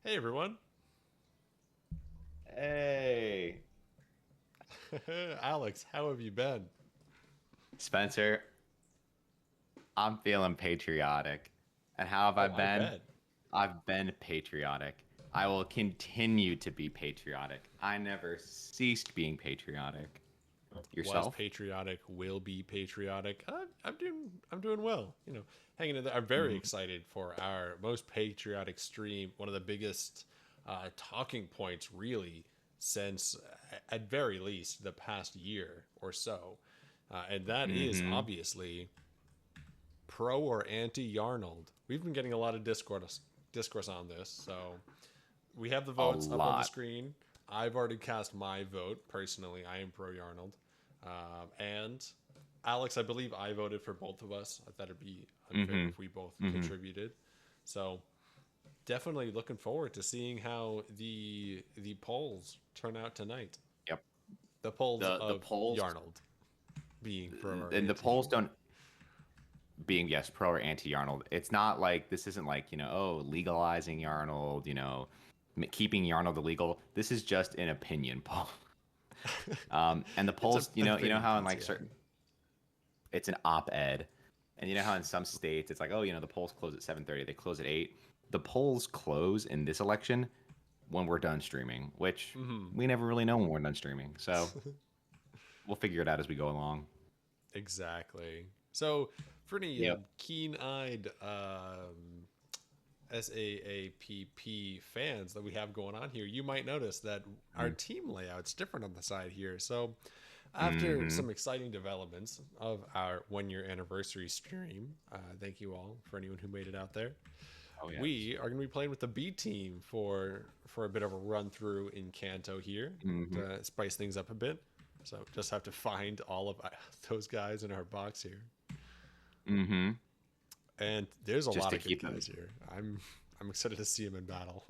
Hey everyone, Hey, Alex, how have you been? Spencer, I'm feeling patriotic. And how have I Oh, I been? bet. I've been patriotic. I will continue to be patriotic. I never ceased being patriotic. Was Yourself? patriotic, will be patriotic. I'm doing well. Hanging in there. I'm very Hmm. excited for our most patriotic stream. One of the biggest talking points, really, since at very least the past year or so, and that is Hmm. obviously pro or anti-Yarnold. We've been getting a lot of discourse on this, so we have the A votes up on the lot. screen. I've already cast my vote personally. I am pro Yarnold, and Alex, I believe I voted for both of us. I thought it'd be unfair Hmm. if we both Hmm. contributed. So definitely looking forward to seeing how the polls turn out tonight. Yep. The polls The of polls Yarnold being pro or and the anti. polls don't being yes, pro or anti-Yarnold. It's not like this isn't like, oh, legalizing Yarnold, keeping Yarnold illegal. This is just an opinion poll. And the It's polls, you know how in opinions, like yeah. certain, it's an op-ed, and you know how in some states it's like, oh, the polls close at 7:30, they close at 8. The polls close in this election when we're done streaming, which we never really know when we're done streaming. So we'll figure it out as we go along. Exactly. So, for any Yep. keen-eyed SAAPP fans that we have going on here, you might notice that our team layout's different on the side here. So, after Mm-hmm. some exciting developments of our 1 year anniversary stream, thank you all for anyone who made it out there. Oh yes. We are going to be playing with the B team for a bit of a run through in Kanto here Mm-hmm. to spice things up a bit. So just have to find all of those guys in our box here. Mm-hmm. And there's a Just lot to of good keep them. guys here. I'm excited to see them in battle.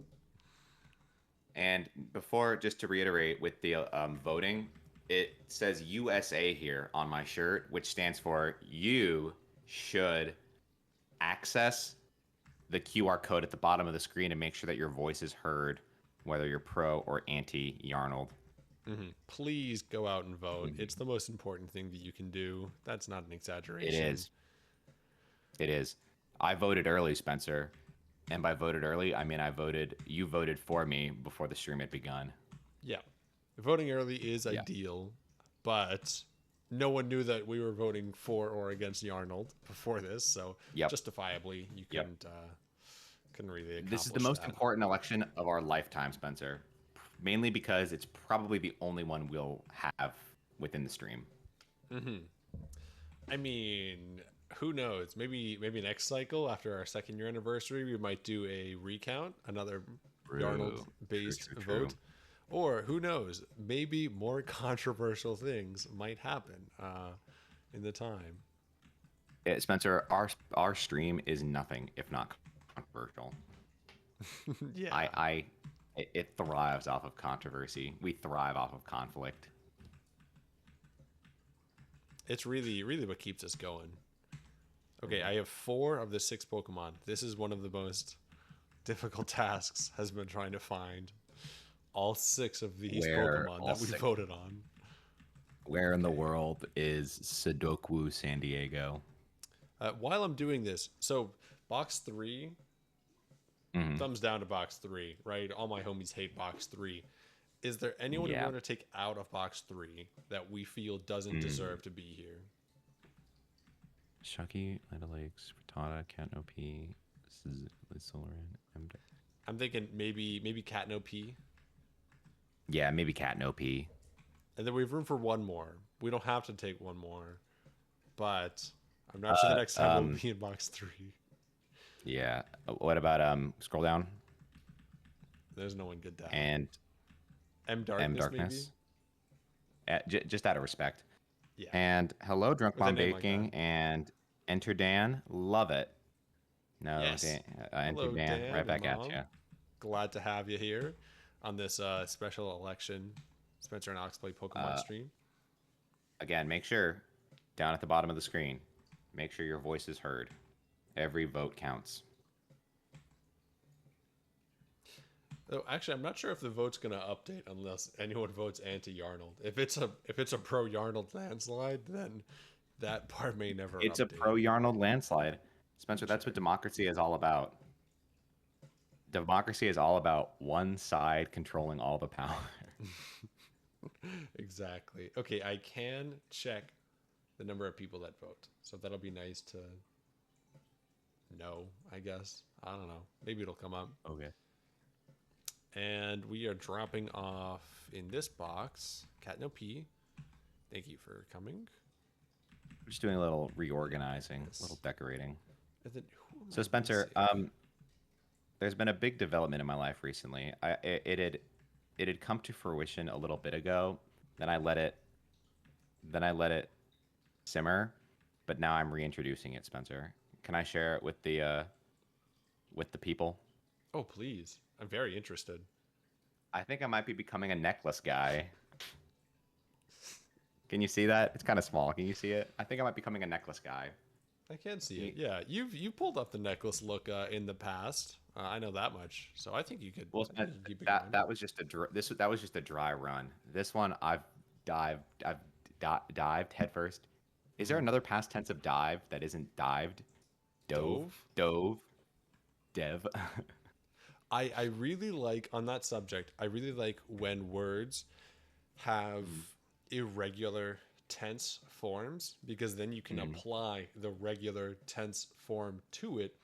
And before, just to reiterate with the voting, it says USA here on my shirt, which stands for you should access the QR code at the bottom of the screen and make sure that your voice is heard, whether you're pro or anti Yarnold. Please go out and vote. It's the most important thing that you can do. That's not an It exaggeration. is. It is. I voted early, Spencer. And by voted early, I mean you voted for me before the stream had begun. Yeah. Voting early is Yeah. ideal, but no one knew that we were voting for or against Yarnold before this, so Yep. justifiably you Yep. couldn't really This is the accomplish most that. important election of our lifetime, Spencer. Mainly because it's probably the only one we'll have within the stream. I mean, who knows? Maybe next cycle after our 2nd year anniversary, we might do a recount, another Yarnold True. True, based true, vote. true. Or who knows? Maybe more controversial things might happen in the time. Spencer, our stream is nothing if not controversial. I Yeah, I it thrives off of controversy. We thrive off of conflict. it's really what keeps us going. Okay, I have 4 of the 6 Pokemon. This is one of the most difficult tasks. Has been trying to find all 6 of these Where Pokemon all that we six voted on. Where in the Okay. world is Sudoku San Diego? While I'm doing this, so box 3, Mhm. thumbs down to box 3, right? All my homies hate box 3. Is there anyone we Yeah. want to take out of box 3 that we feel doesn't Mm. deserve to be here? Shucky, Lidl Lakes, Frittata, Canopy, Solar, I'm thinking maybe Catno P, yeah, maybe Canopy. and then we have room for one more. We don't have to take one more, but I'm not sure the Uh, next time we'll um, be in box 3. yeah. What about scroll down There's no one good down. and M M Darkness maybe. Darkness? Just out of respect. Yeah, And hello, Drunk with a Mom name like that. Baking and Enter Dan. Love it. No, Yes. Dan, Enter Hello, Dan. Dan Right and back at Mom. you. Glad to have you here on this special election Spencer and Ox play Pokemon Uh, stream. Again, make sure down at the bottom of the screen, make sure your voice is heard. Every vote counts. Though actually, I'm not sure if the vote's gonna update unless anyone votes anti-Yarnold. If it's a pro-Yarnold landslide, then that part may never It's a update. pro-Yarnold landslide. Spencer, that's Check. what democracy is all about. Democracy is all about one side controlling all the power. Exactly. Okay, I can check the number of people that vote, so that'll be nice to know. I guess I don't know. Maybe it'll come up. Okay. And we are dropping off in this box. Cat no P. Thank you for coming. We're just doing a little reorganizing, Yes. a little decorating. And then, who am So I Spencer, missing? there's been a big development in my life recently. It had come to fruition a little bit ago. Then I let it simmer, but now I'm reintroducing it, Spencer. Can I share it with the people? Oh, please. I'm very interested. I think I might be becoming a necklace guy. Can you see that? It's kind of small. Can you see it? I think I might be becoming a necklace guy. I can see it. Yeah, you pulled up the necklace look in the past. I know that much. So I think you could. Well, I think you could keep it that going. that was just that was just a dry run. This one I've dived headfirst. Is there another past tense of dive that isn't dived? Dove, dev. I really like on that subject. I really like when words have irregular tense forms because then you can apply the regular tense form to it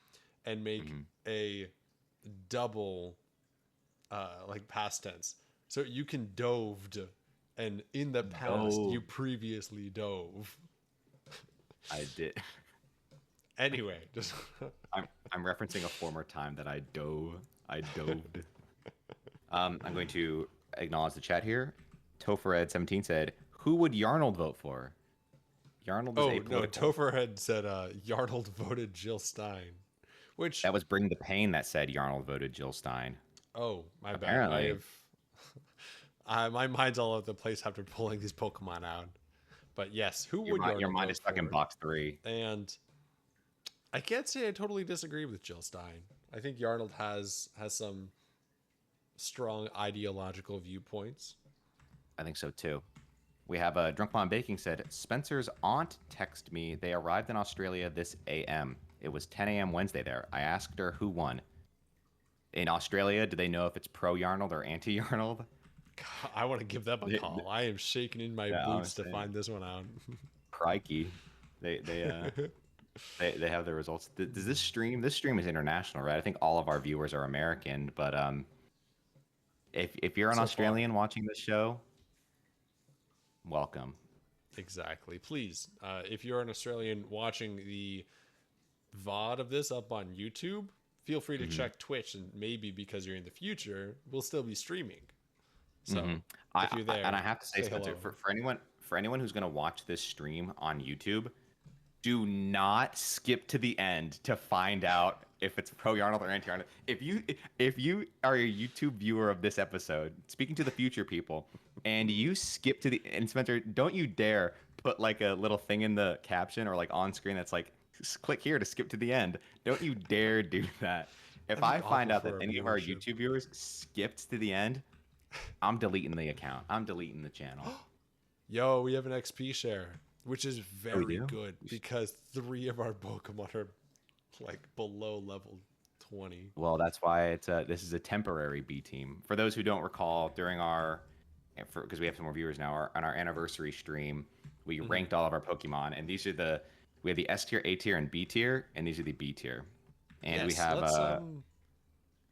and make a double like past tense. So you can doved and in the past Dove. you previously dove. I did. Anyway, just I'm referencing a former time that I dove. I doved. I'm going to acknowledge the chat here. Tofared17 said, "Who would Yarnold vote for?" Yarnold is oh apolitical. no, Topher had said Yarnold voted Jill Stein, which That was Bring the Pain that said Yarnold voted Jill Stein. oh my bad. I Apparently. have my mind's all over the place after pulling these Pokemon out. But yes, who would Your Yarnold mind vote is stuck in for? box 3. And I can't say I totally disagree with Jill Stein. I think Yarnold has some strong ideological viewpoints. I think so too. We have Drunk Mom Baking said, "Spencer's aunt texted me. They arrived in Australia this AM. It was 10 a.m. Wednesday there. I asked her who won. In Australia, do they know if it's pro-Yarnold or anti-Yarnold?" God, I want to give them a call. I am shaking in my Yeah, boots to honestly. find this one out. Crikey. They have the results. Does this stream is international, right? I think all of our viewers are American, but if you're an So Australian watching this show, welcome. Exactly. Please, if you're an Australian watching the VOD of this up on YouTube, feel free to check Twitch, and maybe because you're in the future, we'll still be streaming. So if you're there, And I have to say, Spencer, hello. for anyone who's going to watch this stream on YouTube, do not skip to the end to find out if it's pro-Yarnold or anti-Yarnold. If you are a YouTube viewer of this episode, speaking to the future people, and you skip to the and Spencer, don't you dare put like a little thing in the caption or like on screen that's like, click here to skip to the end. Don't you dare do that. If That'd be I find awful out for that our any of our viewership. YouTube viewers skipped to the end, I'm deleting the account. I'm deleting the channel. Yo, we have an XP share, which is very do? good because 3 of our Pokemon are like below level 20. Well, that's why this is a temporary B team. For those who don't recall, during because we have some more viewers now, on our anniversary stream, we ranked all of our Pokemon, and we have the S tier, A tier, and B tier, and these are the B tier. And we have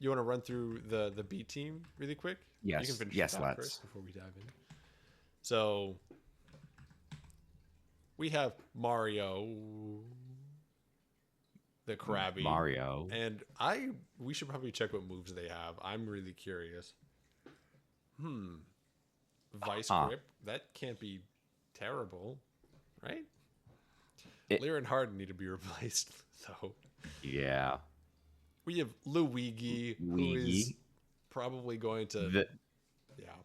you want to run through the B team really quick? Yes, You can finish yes, that let's. first before we dive in. So we have Mario, the Krabby. Mario. And we should probably check what moves they have. I'm really curious. Vice grip. That can't be terrible, right? Lear and Harden need to be replaced, though. Yeah. We have Luigi, who is probably going to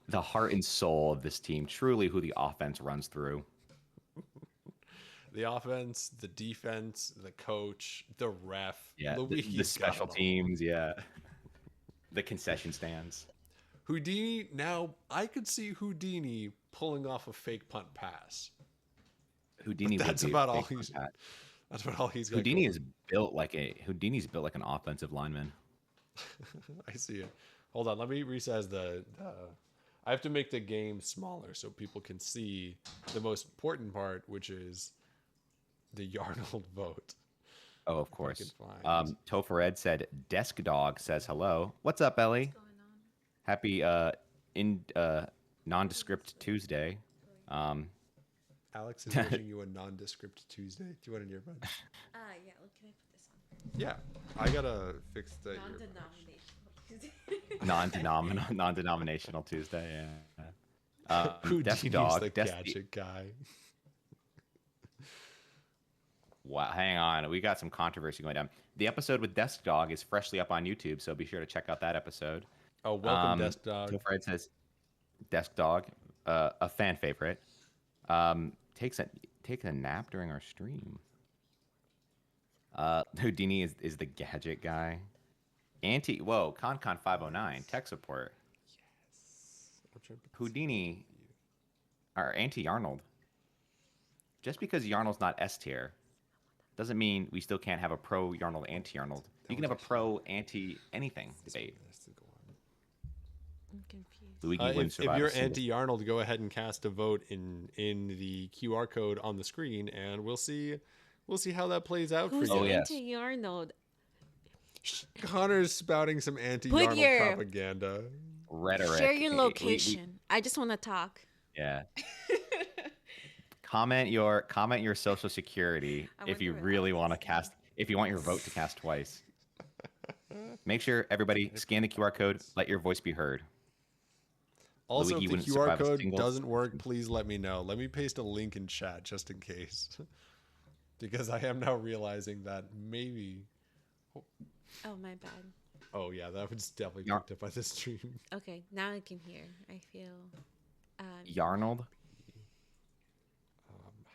The heart and soul of this team, truly who the offense runs through. The offense, the defense, the coach, the ref. Yeah, Luigi's the special got it all. teams, yeah. The concession stands. Houdini. Now I could see Houdini pulling off a fake punt pass. Houdini. That's would be about a all fake he's. punt. That's about all he's got. Houdini going. is built like Houdini's built like an offensive lineman. I see it. Hold on, let me resize the. I have to make the game smaller so people can see the most important part, which is the Yarnold vote. Oh, of course. Find. Topher Ed said, "Desk Dog says hello. What's up, Ellie? What's going on? Happy nondescript Tuesday. Alex is wishing you a nondescript Tuesday. Do you want an earbud? Yeah. Can I put this on? Yeah, I gotta fix the earbud. Non-denominational. Non-denominational Tuesday. Yeah. Desk Houdini's Dog. the gadget guy. Wow, hang on. We got some controversy going down. The episode with Desk Dog is freshly up on YouTube, so be sure to check out that episode. Oh, welcome, Desk Dog. So Fred says, Desk Dog, a fan favorite, takes a nap during our stream. Houdini is the gadget guy. Concon 509 tech support. Yes. Houdini, or Anti-Yarnold. Just because Yarnold's not S tier, doesn't mean we still can't have a pro-Yarnold, anti-Yarnold. You can have a pro-anti-anything debate. I'm confused. Luigi wouldn't If survive you're a single- anti-Yarnold, go ahead and cast a vote in the QR code on the screen, and we'll see how that plays out Who's for you. Oh, yes. Anti-Yarnold? Connor's spouting some anti-Yarnold your- propaganda. rhetoric. Share your We- location. I just want to talk. yeah. Comment your social security I if you wonder what really want to happens cast. If you want your vote to cast twice. Make sure everybody scan the QR code. Let your voice be heard. Also, Luigi if wouldn't the QR survive a code single- doesn't work, please let me know. Let me paste a link in chat just in case. Because I am now realizing that maybe... Oh, my bad. Oh, yeah, that was definitely Yar- picked up by the stream. Okay, now I can hear. I feel. Yarnold.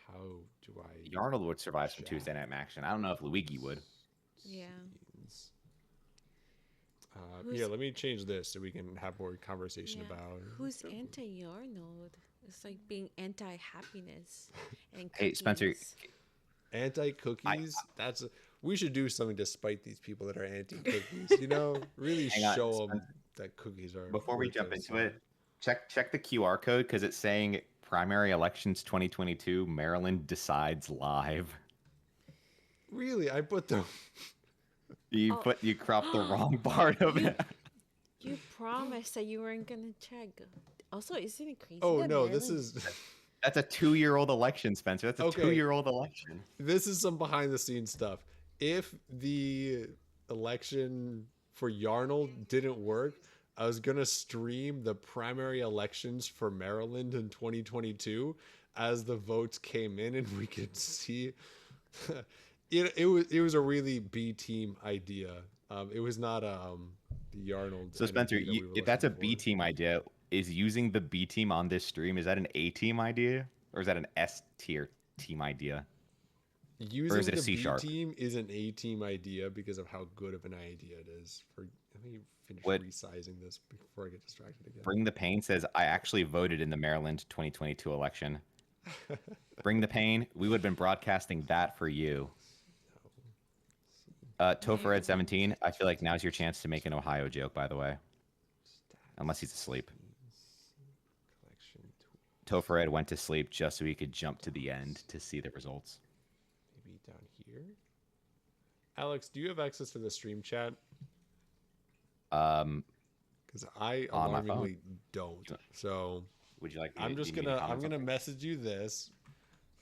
How do I... Yarnold would survive some Chat. Tuesday Night Action. I don't know if Luigi would. Yeah. Yeah, let me change this so we can have more conversation Yeah. about... Who's anti-Yarnold? It's like being anti-happiness. And Hey, Spencer. cookies. Anti-cookies? We should do something to spite these people that are anti-cookies. Really Hang on, show them Spencer. that cookies are... Before we jump worthless. into it, check the QR code because it's saying primary elections 2022 Maryland decides live. Really? I put the... You cropped the wrong part of it. You promised that you weren't gonna check. Also, isn't it crazy? Oh, that no, this Maryland- is... That's a 2-year-old election, Spencer. That's a Okay. 2-year-old election. This is some behind-the-scenes stuff. If the election for Yarnold didn't work, I was going to stream the primary elections for Maryland in 2022 as the votes came in, and we could see... It was a really B-team idea. It was not the Yarnold. So, Spencer, energy that we were if that's a looking for. B team idea, is using the B team on this stream, is that an A team idea? Or is that an S tier team idea? Using is it a the C B sharp? team is an A team idea because of how good of an idea it is. Let me finish What- resizing this before I get distracted again. Bring the Pain says, I actually voted in the Maryland 2022 election. Bring the Pain, we would have been broadcasting that for you. Topher at 17, I feel like now's your chance to make an Ohio joke, by the way. Unless he's asleep. Collection tool. Topher Ed went to sleep just so he could jump to the end to see the results. Maybe down here. Alex, do you have access to the stream chat? Because I On my phone. alarmingly don't. So Would you like me I'm do just you need me gonna to comment something? message you this,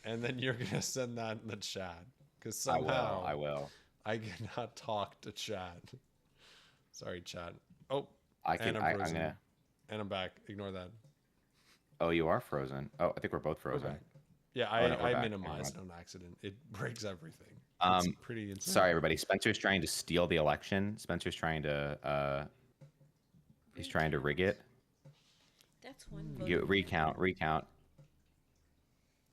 and then you're gonna send that in the chat. Because I somehow will. I cannot talk to chat. Sorry, chat. Oh, I'm and I'm frozen. gonna. And I'm back. Ignore that. Oh, you are frozen. Oh, I think we're both We're frozen. back. Yeah, Oh, no, we're I back. minimized it on accident. It breaks everything. It's Um, pretty insane. Sorry, everybody. Spencer's trying to steal the election. Spencer's trying to. He's trying to rig it. That's one vote. Recount.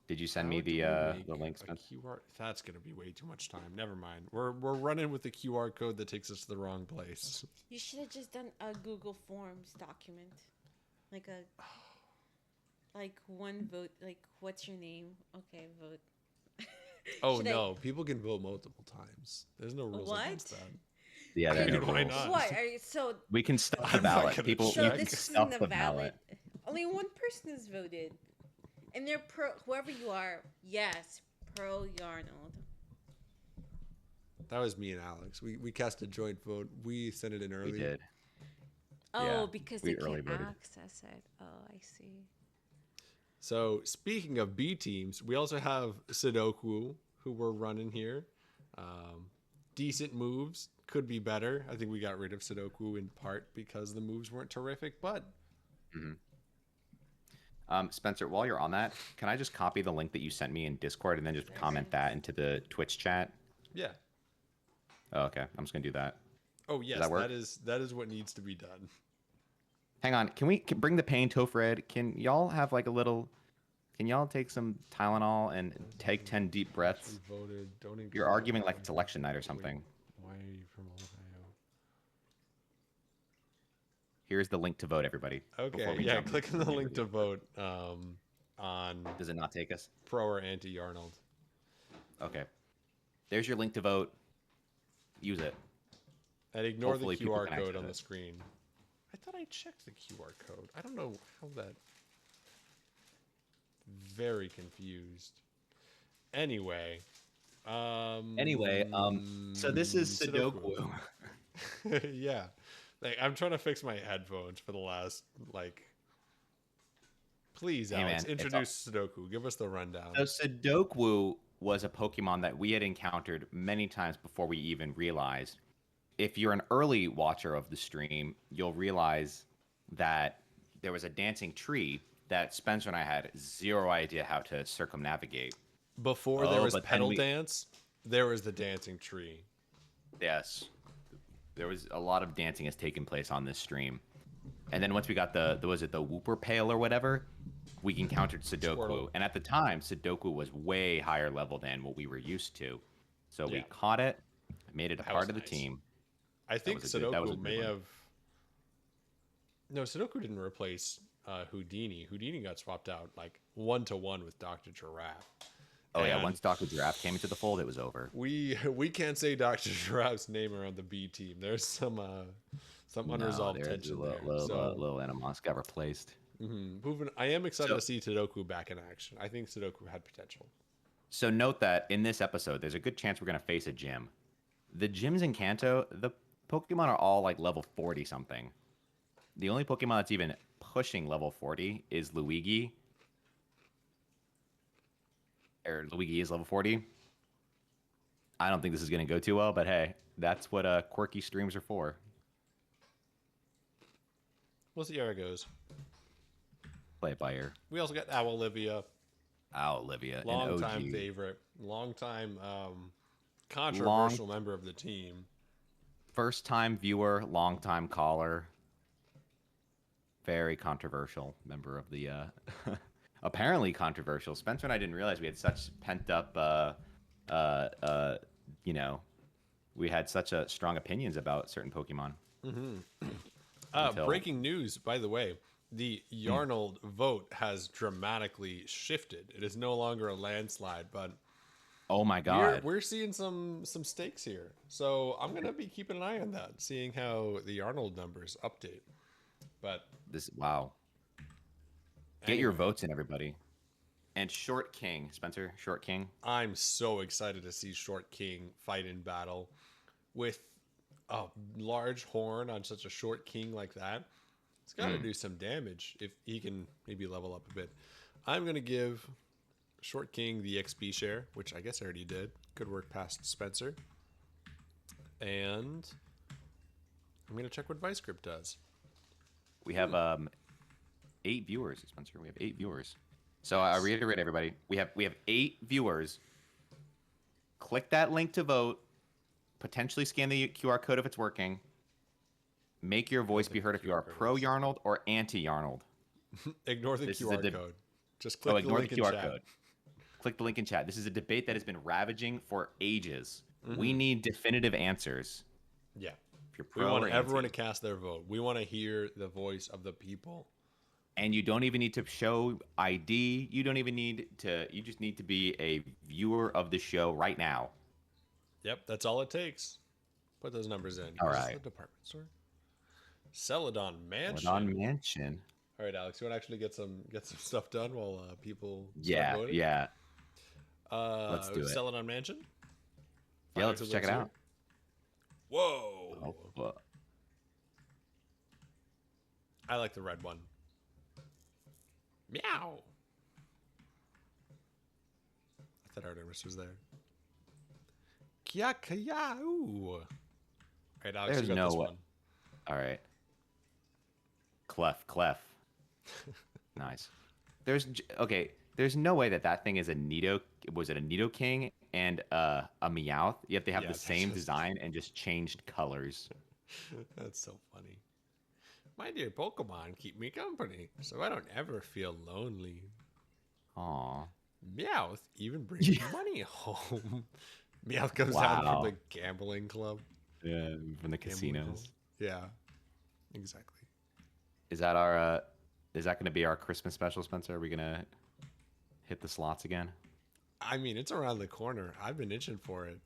Did you send How me do we make the link, a Spence? QR? That's gonna be way too much time. Never mind. We're running with the QR code that takes us to the wrong place. You should have just done a Google Forms document, like a like one vote. Like, what's your name? Okay, vote. Oh Should I- no, people can vote multiple times. There's no rules What? against that. Yeah, I there are no mean, why rules. not? What? Are you, so We can stuff the I'm not ballot. gonna People, so you check. can this stuff isn't the a valid. ballot. Only one person has voted, and they're pro. Whoever you are, yes, pro-Yarnold. That was me and Alex. We cast a joint vote. We sent it in early. We did. Oh, Yeah, because we they early can't voted. access it. Oh, I see. So speaking of B teams, we also have Sudoku, who we're running here. Decent moves, could be better. I think we got rid of Sudoku in part because the moves weren't terrific, but Spencer, while you're on that, can I just copy the link that you sent me in Discord and then just comment that into the Twitch chat? yeah. Oh, okay, I'm just gonna do that. Oh yes, that work? that is what needs to be done. Hang on, can we bring the pain, Toph? Can y'all have like a little? Can y'all take some Tylenol and take 10 deep breaths? We voted. Don't include You're arguing like it's election night or Wait, something. why are you from Ohio? Here's the link to vote, everybody. before Okay, we yeah, jump click on into the the link to video. vote on Does it not take us? pro or anti-Yarnold. Okay. There's your link to vote. Use it. And ignore Hopefully the people QR can code access on the it. screen. I thought I checked the QR code. I don't know how that... Very confused. Anyway. So this is Sudoku. Yeah. Like, I'm trying to fix my headphones for the last, like... Please, Hey, Alex, man, it's introduce Sudoku. Give us the rundown. So Sudoku was a Pokemon that we had encountered many times before we even realized. If you're an early watcher of the stream, you'll realize that there was a dancing tree that Spencer and I had zero idea how to circumnavigate. Before there was but then pedal we- dance, there was the dancing tree. Yes. There was a lot of dancing has taken place on this stream. And then once we got the was it the Whooper Pail or whatever, we encountered Sudoku. Squirtle. And at the time, Sudoku was way higher level than what we were used to. So we Yeah. caught it, made it a That part was of the nice. team. I think was a good- that was a Sudoku good may one. have. No, Sudoku didn't replace Houdini. Houdini got swapped out like 1-to-1 with Dr. Giraffe. Oh yeah, And once Dr. Giraffe came into the fold, it was over. we can't say Dr. Giraffe's name around the B team. There's some unresolved there's tension a there. little Animos got replaced. Moving, I am excited So- to see Sudoku back in action. I think Sudoku had potential. So note that in this episode, there's a good chance we're gonna face a gym. The gyms in Kanto, the Pokemon are all like level 40 something. The only Pokemon that's even pushing level 40 is Luigi. Or Luigi is level 40. I don't think this is gonna go too well, but hey, that's what quirky streams are for. We'll see how it goes. Play it by ear. We also got Olivia, Olivia, an long OG. time favorite, long time controversial member of the team. First time viewer, long time caller. Very controversial member of the apparently controversial. Spencer and I didn't realize we had such pent up you know, we had such a strong opinions about certain Pokemon. Until- Breaking news, by the way, the Yarnold vote has dramatically shifted. It is no longer a landslide, but Oh my god. we're seeing some stakes here. So I'm gonna be keeping an eye on that, seeing how the Yarnold numbers update. But This wow. Get your anyway, votes in, everybody. And Short King, Spencer, Short King. I'm so excited to see Short King fight in battle with a large horn on such a Short King like that. It's got to do some damage if he can maybe level up a bit. I'm going to give Short King the XP share, which I guess I already did. Good work past Spencer. And I'm going to check what Vice Grip does. We have 8 viewers, Spencer. We have 8 viewers. So I reiterate, everybody, we have 8 viewers. Click that link to vote. Potentially scan the QR code if it's working. Make your voice be heard if you are pro-Yarnold or anti-Yarnold. Ignore the This is QR a code. Just click Oh, the ignore link the in QR chat. code. click the link in chat. This is a debate that has been ravaging for ages. Mm-hmm. We need definitive answers. Yeah. If you're We pro want or everyone anti. to cast their vote. We want to hear the voice of the people. And you don't even need to show ID. You don't even need to. You just need to be a viewer of the show right now. Yep, that's all it takes. Put those numbers in. All This is right. the department store. Celadon Mansion. Celadon Mansion. All right, Alex, you want to actually get some stuff done while people start Yeah, voting? yeah. Let's do it. Celadon Mansion. Yeah, let's check it out. Whoa. Oh, well. I like the red one. Meow. I thought Artemis was there. Kia kia ooh. All right, Alex, There's you got no this way. one. All right. Clef. Nice. There's no way that thing is a Nido. Was it a Nidoking and a Meowth? Yet they have Yeah, the they're same just- design and just changed colors. That's so funny. My dear Pokemon keep me company, so I don't ever feel lonely. Aw. Meowth even brings money home. Meowth comes down Wow. from the gambling club. Yeah, from the Gambling casinos. hall. Yeah, exactly. Is that our? Is that going to be our Christmas special, Spencer? Are we gonna hit the slots again? I mean, it's around the corner. I've been itching for it.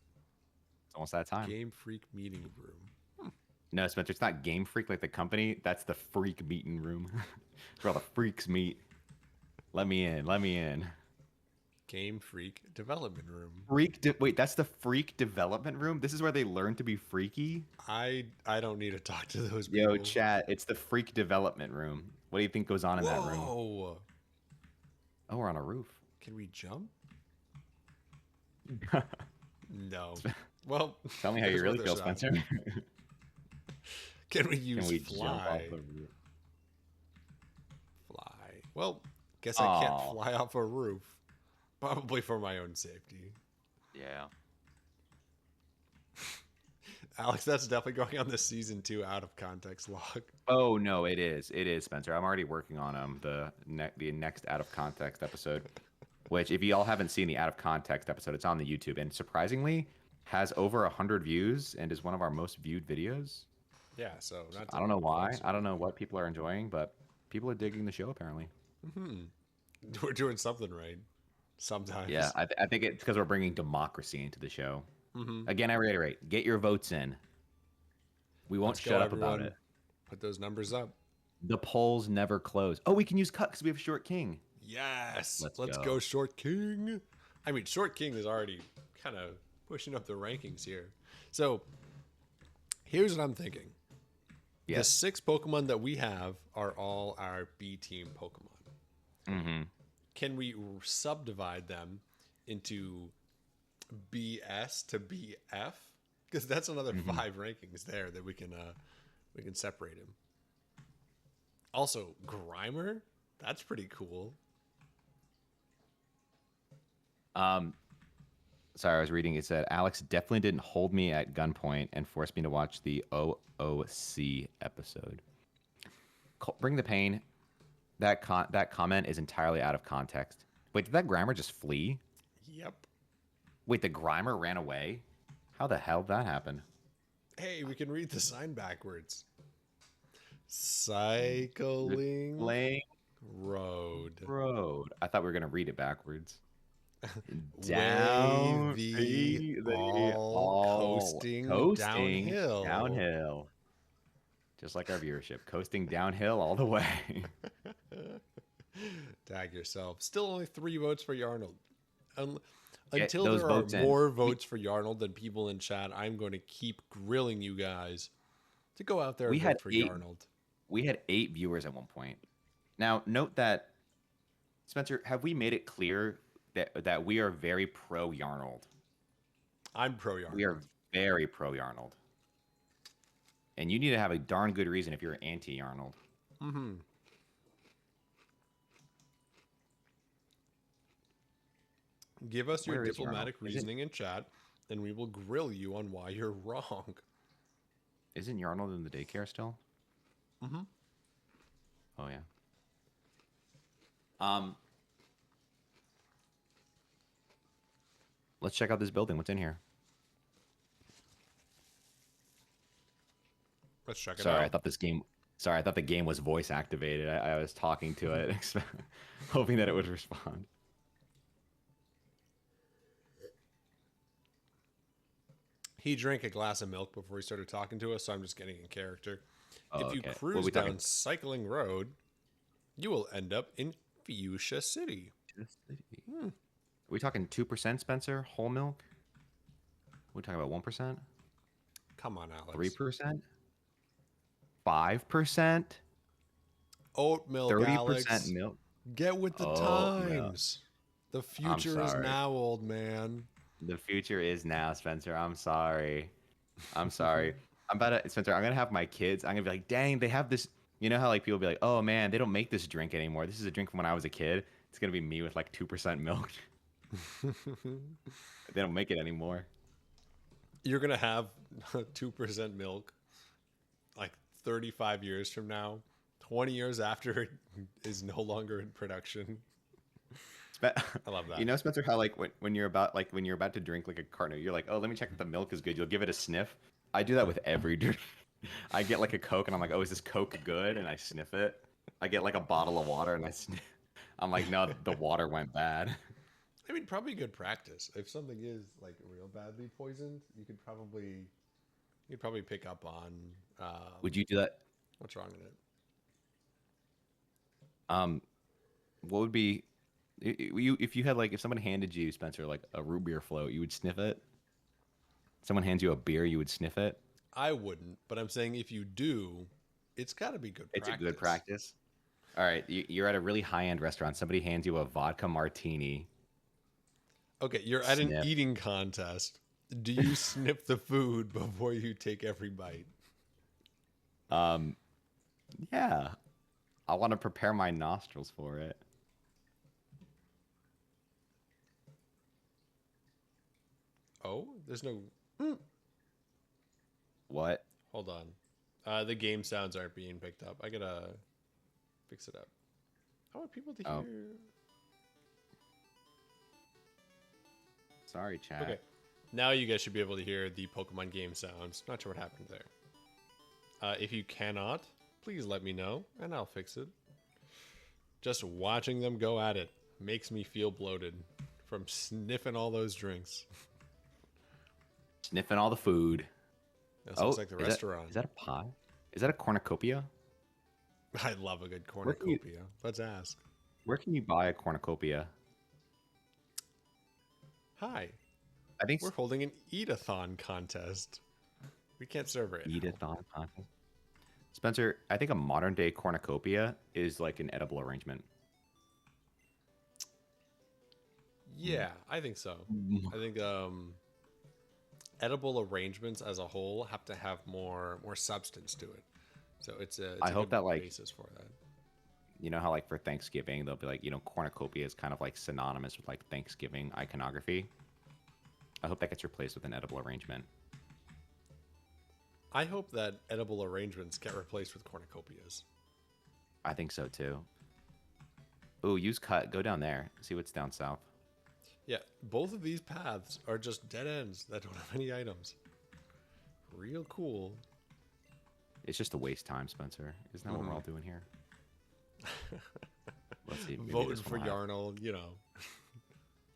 It's almost that time. Game Freak meeting room. No, Spencer, it's not Game Freak like the company. That's the freak meeting room. Where all the freaks meet. Let me in. Game Freak development room. Wait, that's the freak development room? This is where they learn to be freaky? I don't need to talk to those people. Yo, chat, it's the freak development room. What do you think goes on in that room? Whoa. Oh, we're on a roof. Can we jump? No. Well, Tell me how you there's really another feel, shot. Spencer. Can we use Can we fly? jump off the roof? Fly. Well, guess I can't Aw. fly off a roof. Probably for my own safety. Yeah. Alex, that's definitely going on the season 2 out of context log. Oh no, it is. It is, Spencer. I'm already working on the next out of context episode. Which, if you all haven't seen the out of context episode, it's on the YouTube, and surprisingly, has over 100 views and is one of our most viewed videos. Yeah, so not. I don't know why. I don't know what people are enjoying, but people are digging the show apparently. We're doing something right. Sometimes. Yeah, I think it's because we're bringing democracy into the show. Mm-hmm. Again, I reiterate: get your votes in. We won't Let's go, shut up about everyone. it. Put those numbers up. The polls never close. Oh, we can use cut because we have Short King. Yes. Let's Let's go. go, Short King. I mean, Short King is already kind of pushing up the rankings here. So, here's what I'm thinking. The Yes. 6 Pokemon that we have are all our B team Pokemon. Mm-hmm. Can we subdivide them into BS to BF? Because that's another 5 rankings there that we can separate him. Also, Grimer, that's pretty cool. Sorry, I was reading. It said Alex definitely didn't hold me at gunpoint and force me to watch the OOC episode. Bring the pain. That comment is entirely out of context. Wait, did that Grimer just flee? Yep. Wait, the Grimer ran away? How the hell did that happen? Hey, we can read the sign backwards. Cycling Lane road. road. I thought we were gonna read it backwards. Wavy, all coasting downhill. Downhill. Just like our viewership, coasting downhill all the way. Tag yourself. Still only 3 votes for Yarnold. Get Until those there are votes in. more votes for Yarnold than people in chat, I'm going to keep grilling you guys to go out there and vote for Yarnold. We had 8 viewers at one point. Now, note that, Spencer, have we made it clear that we are very pro-Yarnold? I'm pro Yarnold. We are very pro-Yarnold. And you need to have a darn good reason if you're anti-Yarnold. Mm-hmm. Give us your Where is diplomatic Yarnold? reasoning in chat, and we will grill you on why you're wrong. Isn't Yarnold in the daycare still? Mm-hmm. Oh, yeah. Let's check out this building. What's in here? Let's check it Sorry, out. I thought this game. Sorry, I thought the game was voice activated. I was talking to it, hoping that it would respond. He drank a glass of milk before he started talking to us, so I'm just getting in character. Oh, If you okay. cruise What we down talking? Cycling Road, you will end up in Fuchsia City. Are we talking 2%, Spencer? Whole milk? We talking about 1%? Come on, Alex. 3%? 5%? Oat milk, 30% Alex. milk? Get with the Oat milk. times. The future is sorry. now, old man. The future is now, Spencer. I'm sorry. I'm sorry. Spencer, I'm gonna have my kids. I'm gonna be like, dang, they have this. You know how like people be like, oh man, they don't make this drink anymore. This is a drink from when I was a kid. It's gonna be me with like 2% milk. They don't make it anymore. You're going to have 2% milk like 35 years from now, 20 years after it is no longer in production. I love that. You know, Spencer, how like when you're about to drink like a carton, you're like, oh, let me check if the milk is good. You'll give it a sniff. I do that with every drink. I get like a Coke and I'm like, oh, is this Coke good? And I sniff it. I get like a bottle of water and I sniff. I'm like, no, the water went bad. I mean, probably good practice. If something is like real badly poisoned, you could probably pick up on Would you do that? what's wrong in it. What would be if you had like if someone handed you, Spencer, like a root beer float, you would sniff it? Someone hands you a beer, you would sniff it? I wouldn't, but I'm saying if you do, it's got to be good practice. It's a good practice. All right, you're at a really high-end restaurant. Somebody hands you a vodka martini. Okay, you're at an Sniff. eating contest. Do you sniff the food before you take every bite? Yeah. I want to prepare my nostrils for it. Oh, there's no. What? Hold on. The game sounds aren't being picked up. I gotta fix it up. I want people to Oh. hear. Sorry, chat. Okay. Now you guys should be able to hear the Pokemon game sounds. Not sure what happened there. If you cannot, please let me know and I'll fix it. Just watching them go at it makes me feel bloated from sniffing all those drinks. Sniffing all the food. That sounds like the restaurant. Is that a pie? Is that a cornucopia? I love a good Where can you- cornucopia. Let's ask. Where can you buy a cornucopia? Hi. I think We're holding an eat-a-thon contest. We can't serve it. eat-a-thon contest. Spencer, I think a modern day cornucopia is like an edible arrangement. Yeah, I think so. I think edible arrangements as a whole have to have more substance to it. So it's a I hope good that, like, basis for that. You know how like for Thanksgiving they'll be like, you know, cornucopia is kind of like synonymous with like Thanksgiving iconography. I hope that gets replaced with an edible arrangement. I hope that edible arrangements get replaced with cornucopias. I think so too. Ooh, use cut. Go down there. See what's down south. Yeah, both of these paths are just dead ends that don't have any items. Real cool. It's just a waste time, Spencer. Isn't that what we're all doing here? Let's see. maybe Voting this for one will have- Yarnold, you know.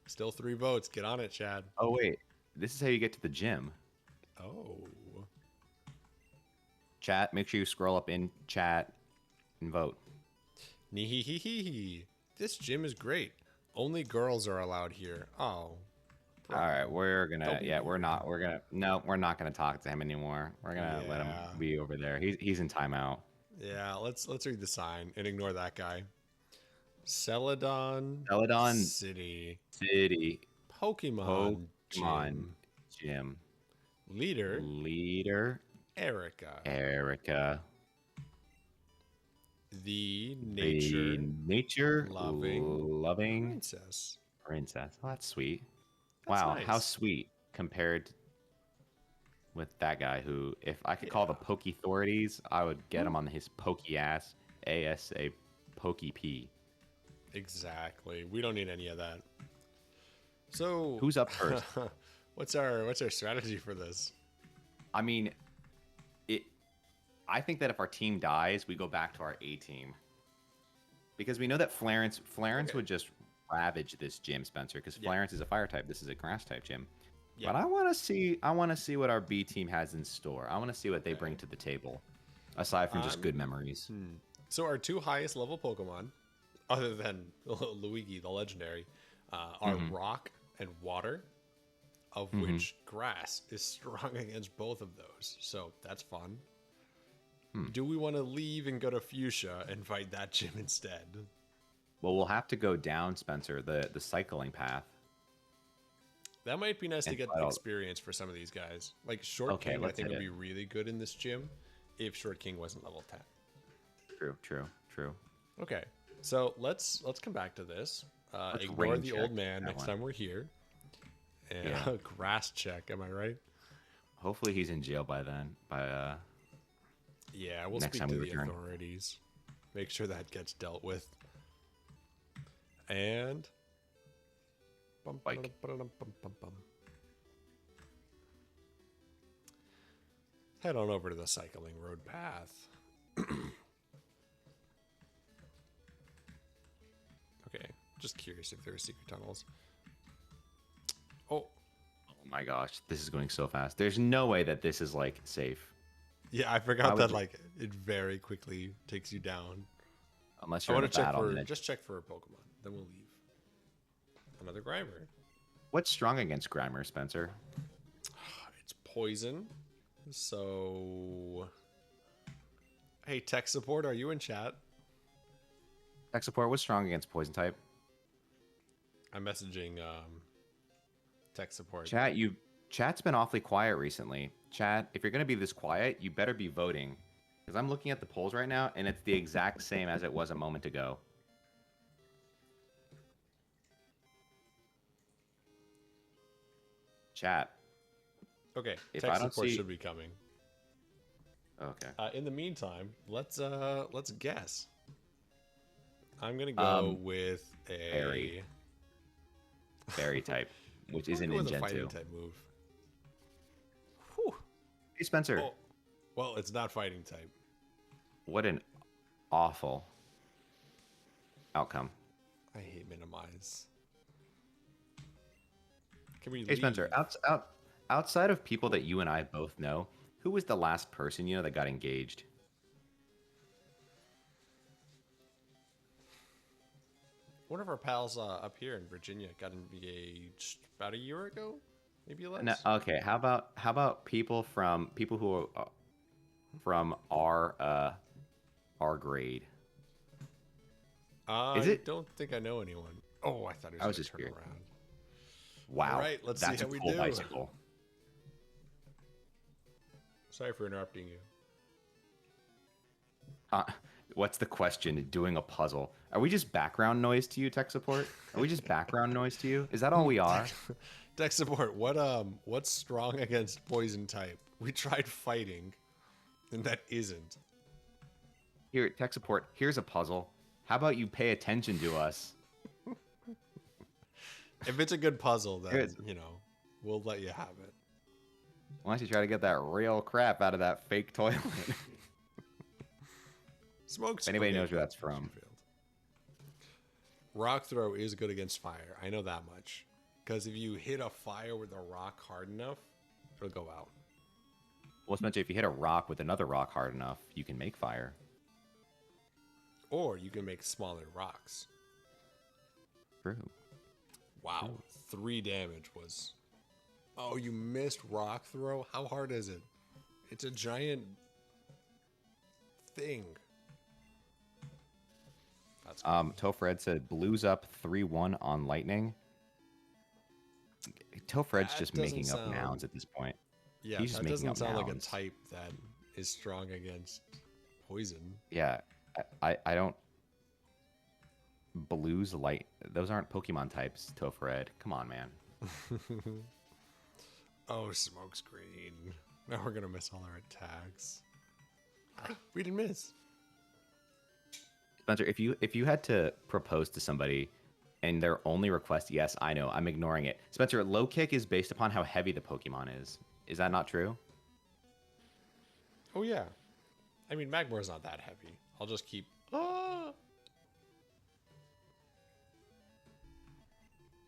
Still 3 votes. Get on it, Chad. Oh wait, this is how you get to the gym. Oh. Chat. Make sure you scroll up in chat and vote. Nee-hee-hee-hee. This gym is great. Only girls are allowed here. Oh. All right, we're Don't gonna. be Yeah, we're weird. not. We're gonna. No, we're not gonna talk to him anymore. We're gonna let him Yeah. be over there. He's in timeout. Yeah, let's read the sign and ignore that guy. Celadon City Pokemon Pokemon Gym. Gym. Leader Erica. the The nature loving princess. princess. Oh, that's sweet. That's Wow, nice. how sweet compared with that guy who, if I could call the Yeah. Poke Authorities, I would get him on his pokey ass. ASA Pokey P. Exactly. We don't need any of that. So Who's up first? what's our strategy for this? I mean, I think that if our team dies, we go back to our A team. Because we know that Flarence Okay. would just ravage this gym, Spencer, because Yeah. Flarence is a fire type. This is a grass type gym. Yeah. But I want to see what our B team has in store. I want to see what they bring to the table, aside from just good memories. So our two highest level Pokemon, other than Luigi, the legendary, are Rock and Water, of which Grass is strong against both of those. So that's fun. Do we want to leave and go to Fuchsia and fight that gym instead? Well, we'll have to go down, Spencer, the cycling path. That might be nice to And get fight all- experience for some of these guys. Like Short Okay, King, I let's think hit would it. be really good in this gym if Short King wasn't level 10. True. Okay, so let's come back to this. Let's Ignore rain the check old man that next one. time we're here. And Yeah. grass check, am I right? Hopefully he's in jail by then. Yeah, we'll Next speak time to we the return. authorities. Make sure that gets dealt with. And Bike. head on over to the cycling road path. Okay, just curious if there are secret tunnels. Oh, Oh my gosh, this is going so fast. There's no way that this is like safe yeah, I Why forgot would that you- like it very quickly takes you down. unless I you're in want a to check battle. for and it- just check for a Pokemon, then we'll leave. Another Grimer. What's strong against Grimer, Spencer? It's poison. So, hey, tech support, are you in chat? Tech support, what's strong against poison type? I'm messaging tech support. Chat's been awfully quiet recently. Chat, if you're gonna be this quiet, you better be voting. Because I'm looking at the polls right now, and it's the exact same as it was a moment ago. Chat. Okay, If tech I don't support see- should be coming. Okay. In the meantime, let's guess. I'm gonna go with a Fairy. Fairy type, which I'm isn't gonna in go with a Gen fighting 2. type move. Whew. Hey, Spencer. Oh, well, it's not fighting type. What an awful outcome. I hate minimize. Can we Hey, Spencer, leave? outside of people that you and I both know, who was the last person you know that got engaged? One of our pals up here in Virginia got engaged about a year ago, maybe less. No, okay, how about people who are from our grade? I Is it- don't think I know anyone. Oh, I thought it was I was gonna just turn curious. around. Wow, All right, let's see that's how a we cool do. bicycle. Sorry for interrupting you. What's the question? Doing a puzzle? Are we just background noise to you, tech support? Are we just background noise to you? Is that all we are? Tech support. What's strong against poison type? We tried fighting, and that isn't. Here, tech support. Here's a puzzle. How about you pay attention to us? If it's a good puzzle, then Here's- we'll let you have it. Why don't you try to get that real crap out of that fake toilet? Smokes. If anybody okay, knows where good. that's from. She failed. Rock throw is good against fire. I know that much. Because if you hit a fire with a rock hard enough, it'll go out. Well, Spencer, if you hit a rock with another rock hard enough, you can make fire. Or you can make smaller rocks. True. Wow. 3 damage was... Oh, you missed rock throw? How hard is it? It's a giant thing. That's cool. Tofred said blues up 3-1 on lightning. Tofred's That just doesn't making up sound- nouns at this point. Yeah, he's just that making doesn't up sound like a nouns. type that is strong against poison. Yeah, I don't. Blues light. Those aren't Pokemon types. Tofred, come on, man. Oh, smoke screen. Now we're gonna miss all our attacks. We didn't miss. Spencer, if you had to propose to somebody And their only request, yes, I know, I'm ignoring it. Spencer, low kick is based upon how heavy the Pokemon is. Is that not true? Oh yeah. I mean, Magmar's not that heavy. I'll just keep.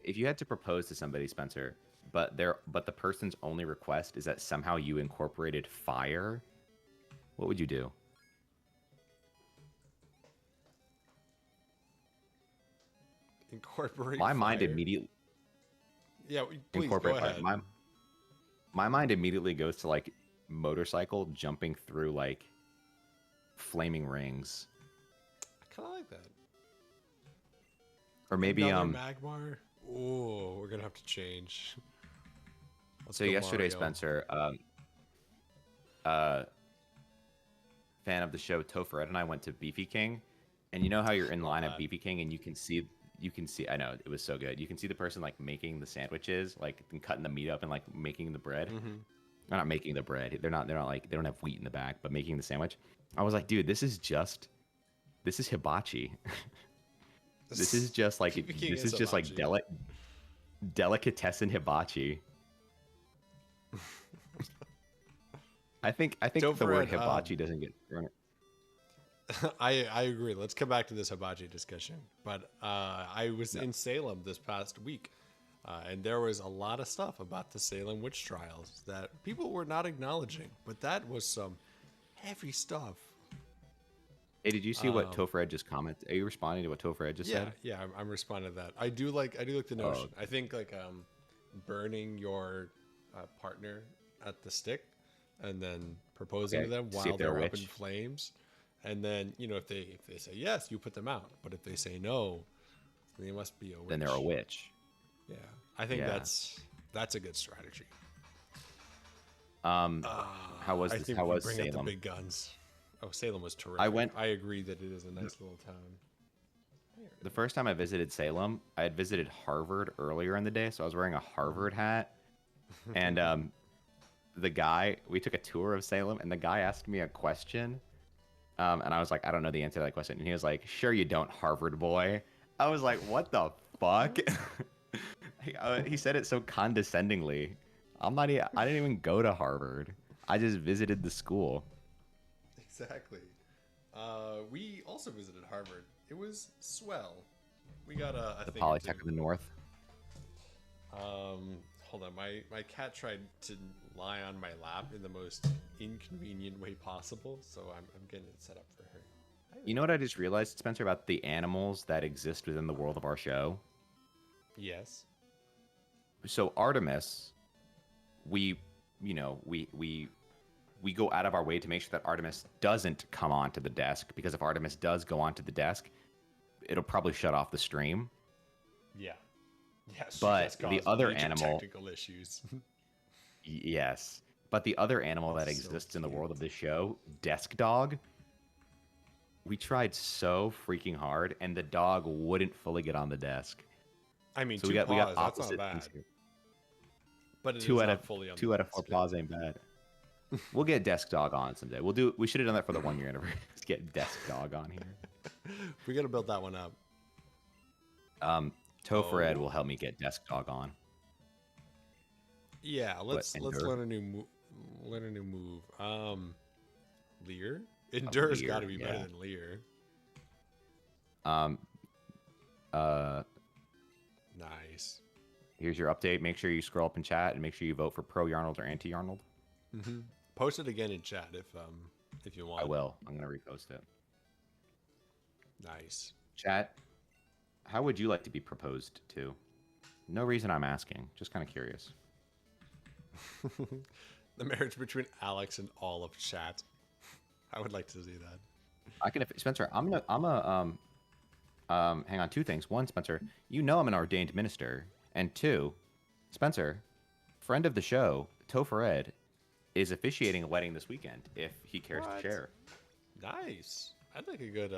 If you had to propose to somebody, Spencer, but the person's only request is that somehow you incorporated fire, what would you do? Incorporate. My mind fire? immediately Yeah, please incorporate go fire. ahead. My mind immediately goes to like motorcycle jumping through like flaming rings, I kind of like that. or maybe Another Magmar. Oh, we're gonna have to change. Let's So go yesterday, Mario. Spencer, fan of the show, Topher and I went to Beefy King, and you know how you're in line at that. Beefy King and you can see. I know it was so good. You can see the person like making the sandwiches, like and cutting the meat up and like making the bread. Mm-hmm. They're not making the bread. They're not like they don't have wheat in the back, but making the sandwich. I was like, dude, this is hibachi. This is just like Beefy King this is is just like hibachi. delicatessen hibachi. I think the Topher word and, hibachi doesn't get thrown. I agree. Let's come back to this hibachi discussion. But I was in Salem this past week, and there was a lot of stuff about the Salem witch trials that people were not acknowledging. But that was some heavy stuff. Hey, did you see what Topher Ed just commented? Are you responding to what Topher Ed just Yeah, said? yeah, I'm responding to that. I do like the notion. I think like burning your partner at the stick and then proposing Okay, to them see while if they're a they're up in witch. flames, and then if they say yes, you put them out. But if they say no, they must be a witch. Then they're a witch. Yeah, I think Yeah. that's a good strategy. How was I this? think How we was bring out the Salem? big guns. Oh, Salem was terrific. I agree that it is a nice little town. The first time I visited Salem, I had visited Harvard earlier in the day, so I was wearing a Harvard hat. And we took a tour of Salem, and the guy asked me a question. And I was like, I don't know the answer to that question. And he was like, sure you don't, Harvard boy. I was like, what the fuck? He said it so condescendingly. I didn't even go to Harvard. I just visited the school. Exactly. We also visited Harvard. It was swell. We got a The thing or Polytech two. of the North. Hold on. My cat tried to lie on my lap in the most inconvenient way possible, so I'm getting it set up for her. You know what I just realized, Spencer, about the animals that exist within the world of our show? Yes. So Artemis, we go out of our way to make sure that Artemis doesn't come onto the desk, because if Artemis does go onto the desk, it'll probably shut off the stream. Yeah. Yes. But she the caused other major animal- technical issues. Yes. But the other animal that That's so exists in the cute. world of this show, Desk Dog, we tried so freaking hard, and the dog wouldn't fully get on the desk. I mean, So two we got paws, that's not opposite bad. things here. But it Two is out not of fully on two the out of four desk. paws ain't bad. We'll get Desk Dog on someday. We should have done that for the 1 year anniversary. Let's get Desk Dog on here. We got to build that one up. Topher Ed will help me get Desk Dog on. Yeah, let's Endure? learn a new move. Leer? Endure's Leer, got to be better yeah. than Leer. Nice. Here's your update. Make sure you scroll up in chat and make sure you vote for Pro-Yarnold or Anti-Yarnold. Post it again in chat if you want. I will. I'm gonna repost it. Nice. Chat, how would you like to be proposed to? No reason I'm asking. Just kind of curious. The marriage between Alex and all of chat. I would like to see that. I can, Spencer. I'm a hang on. Two things. One, Spencer, you know I'm an ordained minister, and two, Spencer, friend of the show, Topher Ed, is officiating a wedding this weekend. If he cares What? to share. Nice. I'd like a good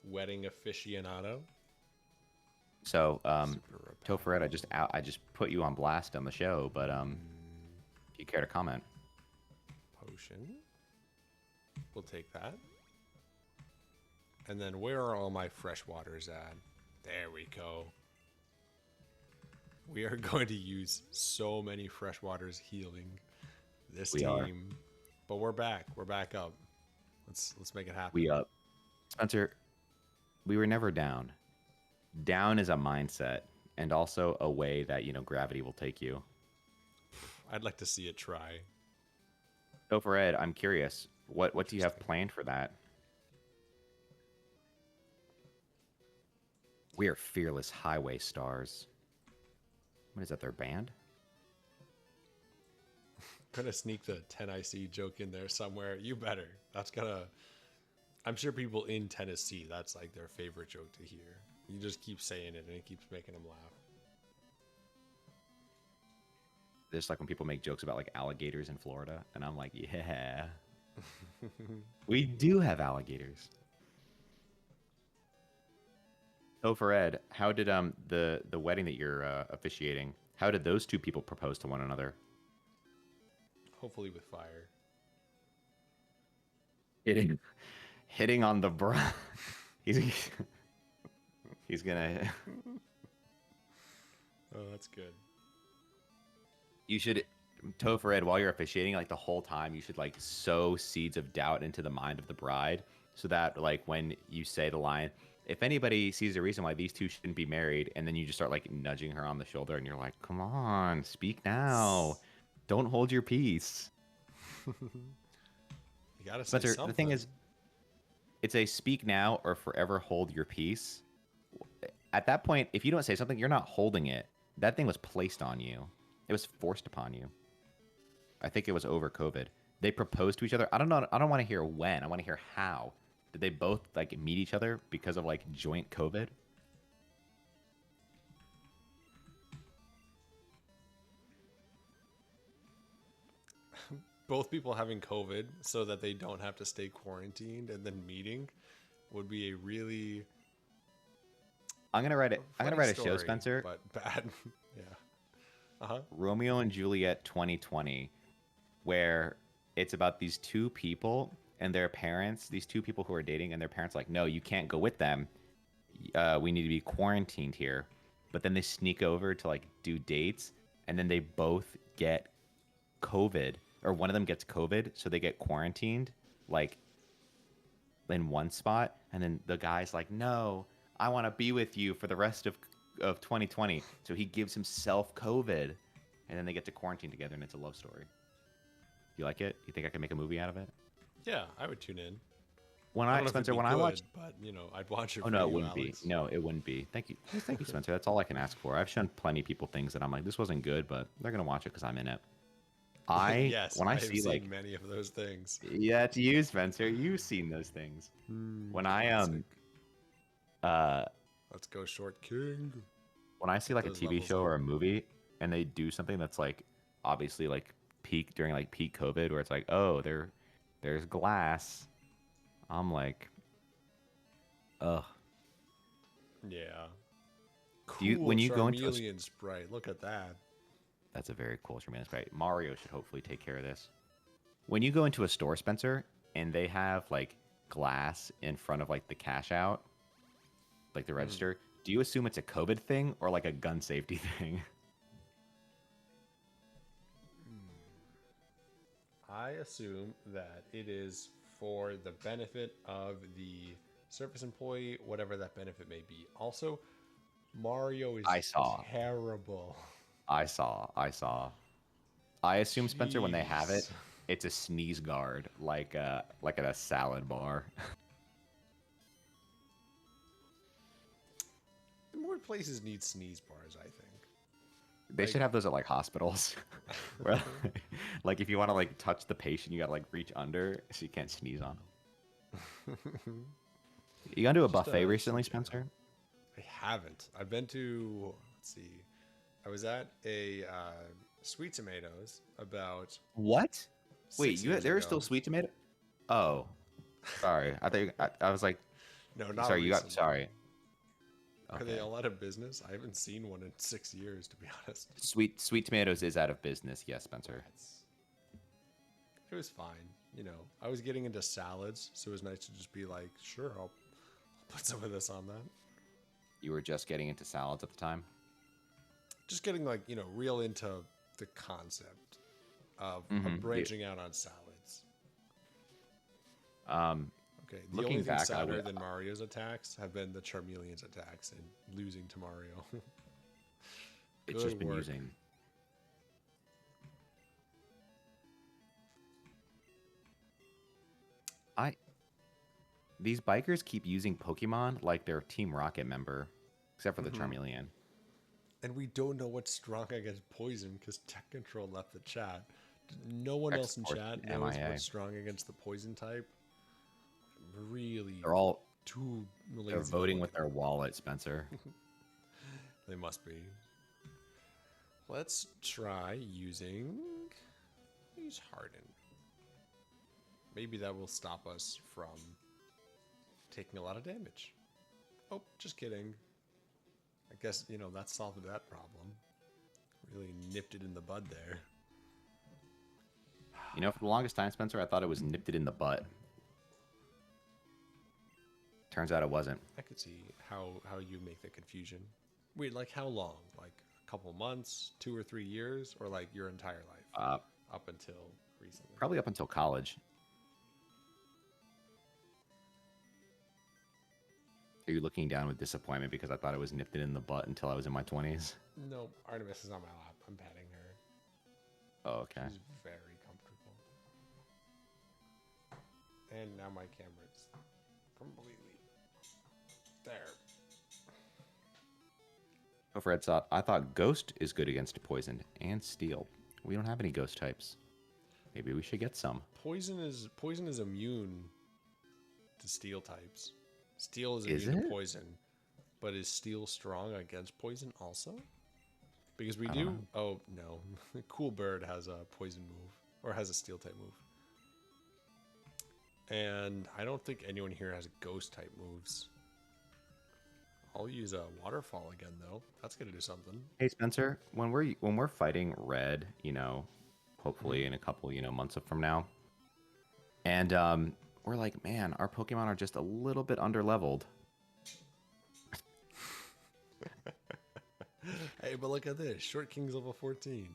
wedding aficionado. So, Super Topher Ed, I just put you on blast on the show, but if you care to comment. Potion. We'll take that. And then where are all my fresh waters at? There we go. We are going to use so many freshwaters healing this We team. are. But we're back. We're back up. Let's make it happen. We up. Spencer, we were never down. Down is a mindset and also a way that, gravity will take you. I'd like to see it try. So for Ed, I'm curious, what do you have planned for that? We are fearless highway stars. What is that, their band? Gonna sneak the 10 IC joke in there somewhere. You better. That's gonna... I'm sure people in Tennessee, that's like their favorite joke to hear. You just keep saying it and it keeps making them laugh. Just like when people make jokes about like alligators in Florida, and I'm like, yeah, we do have alligators. So for Ed, how did the wedding that you're officiating? How did those two people propose to one another? Hopefully with fire. Hitting on the bride. he's gonna. Oh, that's good. You should, Topher Ed, while you're officiating, like the whole time, you should like sow seeds of doubt into the mind of the bride, so that like when you say the line, if anybody sees a reason why these two shouldn't be married, and then you just start like nudging her on the shoulder, and you're like, come on, speak now, don't hold your peace. You gotta say Spencer, something. the thing is, it's a speak now or forever hold your peace. At that point, if you don't say something, you're not holding it. That thing was placed on you. It was forced upon you. I think it was over COVID. They proposed to each other. I don't know. I don't want to hear when. I want to hear how. Did they both like meet each other because of like joint COVID? Both people having COVID so that they don't have to stay quarantined and then meeting would be a really... I'm gonna write it. I'm gonna write a show, story, Spencer. But bad. Yeah. Uh-huh. Romeo and Juliet 2020, where it's about these two people and their parents, these two people who are dating, and their parents are like, no, you can't go with them. We need to be quarantined here. But then they sneak over to like do dates, and then they both get COVID, or one of them gets COVID, so they get quarantined like in one spot, and then the guy's like, no, I want to be with you for the rest of 2020. So he gives himself COVID, and then they get to quarantine together, and it's a love story. You like it? You think I can make a movie out of it? Yeah, I would tune in. When I don't know if Spencer, it'd be when I good, watch, but I'd watch it. oh no, for it you, wouldn't Alex. be. No, it wouldn't be. Thank you, Spencer. That's all I can ask for. I've shown plenty of people things that I'm like, this wasn't good, but they're gonna watch it because I'm in it. Yes, when I have see seen like many of those things. yeah, it's you, Spencer. You've seen those things. When I Classic. Let's go, Short King. when I see like a Those TV levels show up. or a movie and they do something that's like obviously like peak during like peak COVID, where it's like, oh, there's glass. I'm like, ugh. Yeah. Do you- when you go into a Charmeleon sprite, look at that. That's a very cool tremendous right. Mario should hopefully take care of this. When you go into a store, Spencer, and they have like glass in front of like the cash out, like the register, do you assume it's a COVID thing or like a gun safety thing? I assume that it is for the benefit of the service employee, whatever that benefit may be. Also, Mario is I saw. terrible. I saw. I assume, Spencer, when they have it, Jeez. it's a sneeze guard, like at a salad bar. More places need sneeze bars, I think. They should have those at like hospitals, where like if you want to like touch the patient, you gotta like reach under so you can't sneeze on them. You gone to a buffet recently, Spencer? I haven't. I've been to, let's see, I was at a Sweet Tomatoes about What? Wait, 6 years there are ago. still sweet tomato? Oh, sorry. I thought I was like, No, not sorry. recently. Sorry. Are they all out of business? I haven't seen one in 6 years, to be honest. Sweet tomatoes is out of business. Yes, Spencer. It was fine. I was getting into salads, so it was nice to just be like, sure, I'll put some of this on that. You were just getting into salads at the time? Just getting like, real into the concept of branching out on salads. Okay, the Looking only thing back, I sadder would- than Mario's attacks have been the Charmeleon's attacks and losing to Mario. It's just Good been work. using... These bikers keep using Pokemon like they're Team Rocket member, except for the Charmeleon. And we don't know what's strong against poison because Tech Control left the chat. No one else in Export chat to knows MIA. what's strong against the poison type. Really, They're all too lazy. they're to voting look with their wallet, Spencer. They must be. Let's try using use Harden. Maybe that will stop us from taking a lot of damage. Oh, just kidding. I guess, that solved that problem. Really nipped it in the bud there. For the longest time, Spencer, I thought it was nipped it in the butt. Turns out it wasn't. I could see how you make the confusion. Wait, like how long? Like a couple months, 2 or 3 years, or like your entire life? Up until recently. Probably up until college. Are you looking down with disappointment because I thought it was nipped it in the butt until I was in my 20s? No, Artemis is on my lap. I'm patting her. Oh, okay. She's very comfortable. And now my camera's completely there. Oh, Fred thought I thought Ghost is good against poison and steel. We don't have any Ghost types. Maybe we should get some. Poison is immune to steel types. Steel is Is immune to it? poison, but is steel strong against poison also? Because we I don't do. know. Oh no, Cool Bird has a poison move or has a steel type move, and I don't think anyone here has ghost type moves. I'll use a waterfall again though. That's gonna do something. Hey Spencer, when we're fighting red, hopefully in a couple months from now, and we're like, man, our Pokemon are just a little bit underleveled. Hey, but look at this. Short King's level 14.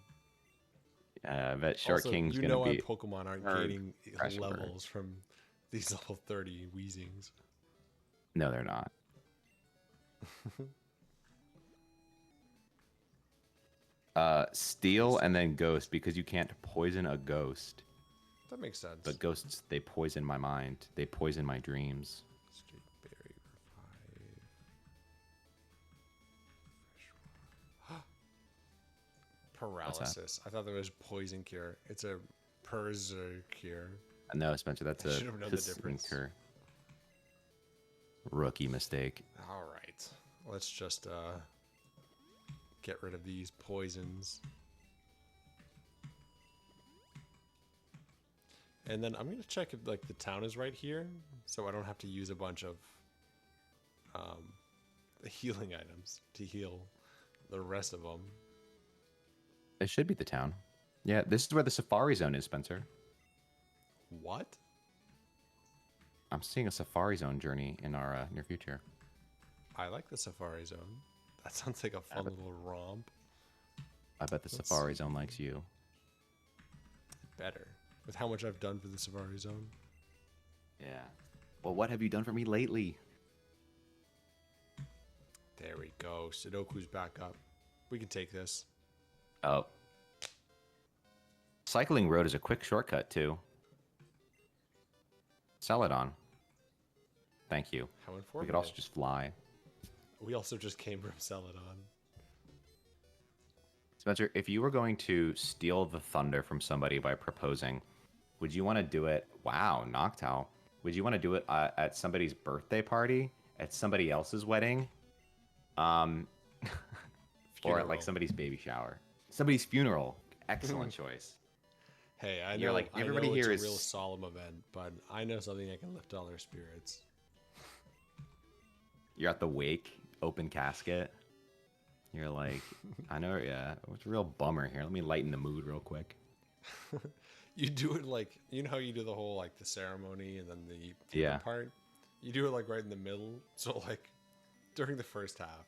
I bet Short Also, King's you gonna know be. our Pokemon aren't hard gaining pressure. levels from these level 30 Weezings. No, they're not. Steel and then Ghost because you can't poison a ghost. That makes sense. But ghosts, they poison my mind. They poison my dreams. Straight berry revive. Paralysis. I thought there was poison cure. It's a Perser cure. No, Spencer, that's I a should have known the difference. Pissinker. Rookie mistake. All right. Let's just get rid of these poisons. And then I'm going to check if like the town is right here so I don't have to use a bunch of healing items to heal the rest of them. It should be the town. Yeah, this is where the Safari Zone is, Spencer. What? I'm seeing a Safari Zone journey in our near future. I like the Safari Zone. That sounds like a fun little romp. I bet the Safari Zone likes you. Better. With how much I've done for the Safari Zone. Yeah. Well, what have you done for me lately? There we go. Sudoku's back up. We can take this. Oh. Cycling Road is a quick shortcut, too. Celadon. Thank you. How We informative. could also just fly. We also just came from Celadon. Spencer, if you were going to steal the thunder from somebody by proposing, would you want to do it? Wow, Noctowl. Would you want to do it at somebody's birthday party, at somebody else's wedding, or at like somebody's baby shower, somebody's funeral? Excellent choice. Hey, I know, You're like, everybody I know here it's is- a real solemn event, but I know something that can lift all their spirits. You're at the wake, open casket. You're like, I know, yeah, it's a real bummer here. Let me lighten the mood real quick. You do it like, you know how you do the whole like the ceremony and then the Yeah. part? You do it like right in the middle. So like during the first half.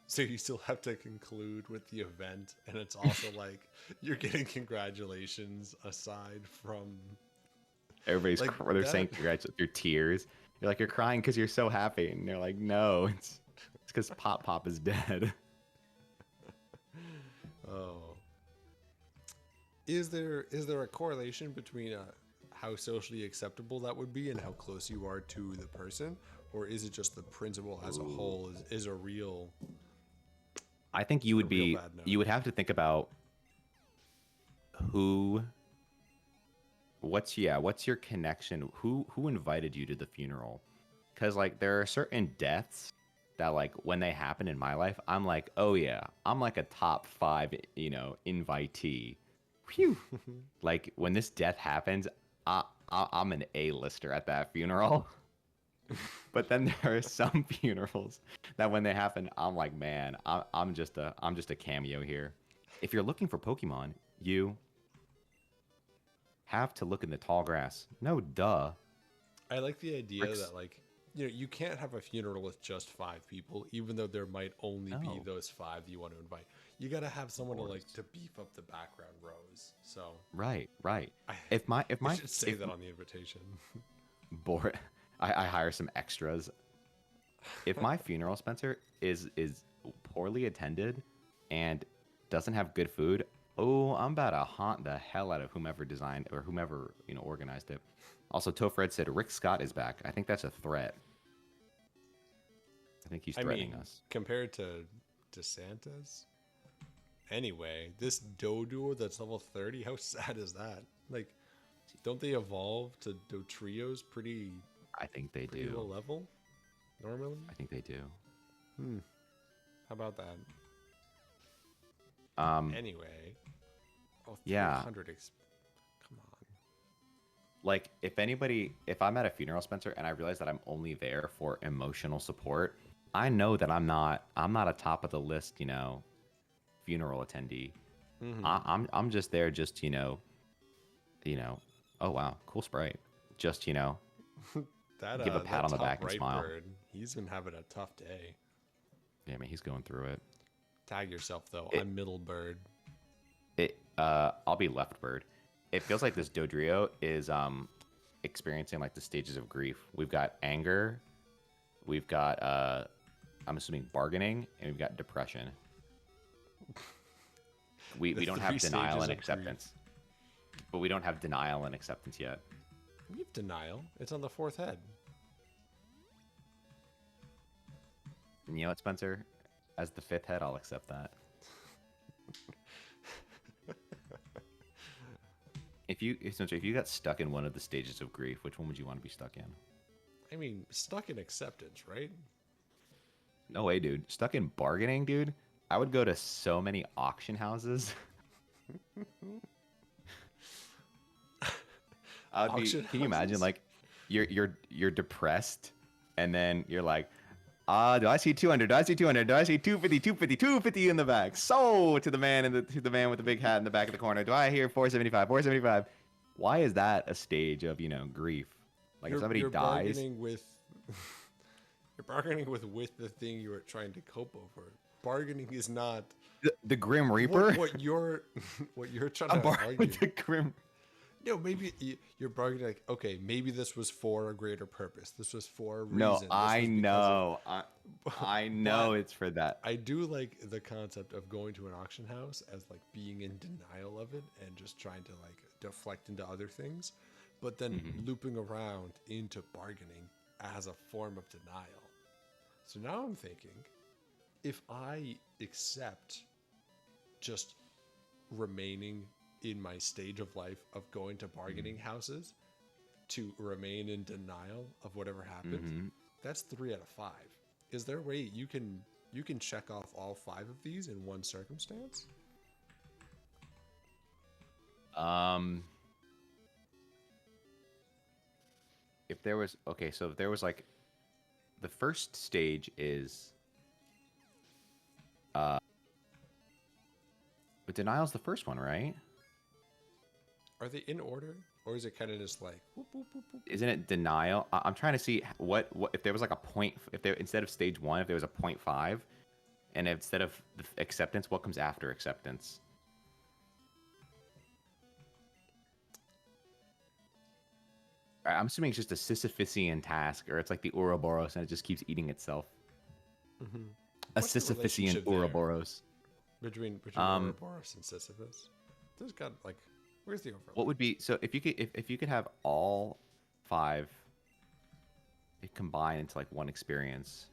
So you still have to conclude with the event, and it's also like you're getting congratulations aside from Everybody's like they're saying that. congrats with your tears. You're like, you're crying because you're so happy, and they're like, no, it's because Pop Pop is dead. Oh, is there a correlation between how socially acceptable that would be and how close you are to the person, or is it just the principle as a whole is a real I think you would real be bad note? you would have to think about who what's your connection, who invited you to the funeral, because like there are certain deaths that like when they happen in my life I'm like, oh yeah, I'm like a top 5 invitee. Phew. Like when this death happens, I'm an A-lister at that funeral. But then there are some funerals that when they happen, I'm like, man, I'm just a cameo here. If you're looking for Pokemon, you have to look in the tall grass. No, duh. I like the idea Rick's, that like you can't have a funeral with just 5 people, even though there might only be no, those 5 you want to invite. You got to have someone to like course. to beef up the background rows. So Right, right. I, If my if I my should say if that on the invitation. board, I hire some extras. If my funeral, Spencer, is poorly attended and doesn't have good food, oh, I'm about to haunt the hell out of whomever designed or whomever organized it. Also, Tofred said Rick Scott is back. I think that's a threat. I think he's I threatening mean, us. compared to DeSantis. Anyway, this Doduo that's level 30, how sad is that? Like, don't they evolve to Dotrios pretty I think they low do. level normally? I think they do. How about that? Um, Anyway, oh, yeah. 300 come on. Like if I'm at a funeral, Spencer, and I realize that I'm only there for emotional support, I know that I'm not a top of the list, funeral attendee. I'm just there just oh wow, cool sprite. Just That give a pat that on the top back and right smile. bird, he's been having a tough day. Yeah, I mean he's going through it. Tag yourself though. It I'm middle bird. I'll be left bird. It feels like this Dodrio is experiencing like the stages of grief. We've got anger, we've got I'm assuming bargaining, and we've got depression. We The don't 3 have denial stages and of grief. acceptance. But we don't have denial and acceptance yet. We have denial. It's on the 4th head. And you know what, Spencer? As the 5th head, I'll accept that. Spencer, if you got stuck in one of the stages of grief, which one would you want to be stuck in? I mean, stuck in acceptance, right? No way, dude. Stuck in bargaining, dude. I would go to so many auction houses. Auction Can you imagine houses? like you're depressed and then you're like, do I see 200? Do I see 200? Do I see 250, 250, 250 in the back? Sold to the man with the big hat in the back of the corner. Do I hear 475? 475. Why is that a stage of, grief? Like if somebody You're dies, bargaining with you're bargaining with the thing you are trying to cope over. Bargaining is not the Grim Reaper. what you're what you're trying I'm to bargaining argue. with the Grim. No, maybe you're bargaining like, okay, maybe this was for a greater purpose. This was for a reason. No, This was I because know. I know But it's for that. I do like the concept of going to an auction house as like being in denial of it and just trying to like deflect into other things, but then looping around into bargaining as a form of denial. So now I'm thinking, if I accept just remaining in my stage of life of going to bargaining houses to remain in denial of whatever happened, that's 3 out of 5. Is there a way you can check off all 5 of these in one circumstance? If there was like the first stage is but denial's the first one, right? Are they in order? Or is it kind of just like whoop, whoop, whoop, whoop? Isn't it denial? I'm trying to see what if there was like a point, if there instead of stage 1, if there was a 0.5, and instead of the acceptance, what comes after acceptance? I'm assuming it's just a Sisyphean task, or it's like the Ouroboros and it just keeps eating itself. Mm-hmm. A What's the Sisyphean relationship there? Ouroboros. Between Ouroboros and Sisyphus. There's got like, where's the overlap? What would be so if you could have all 5 combine into like one experience?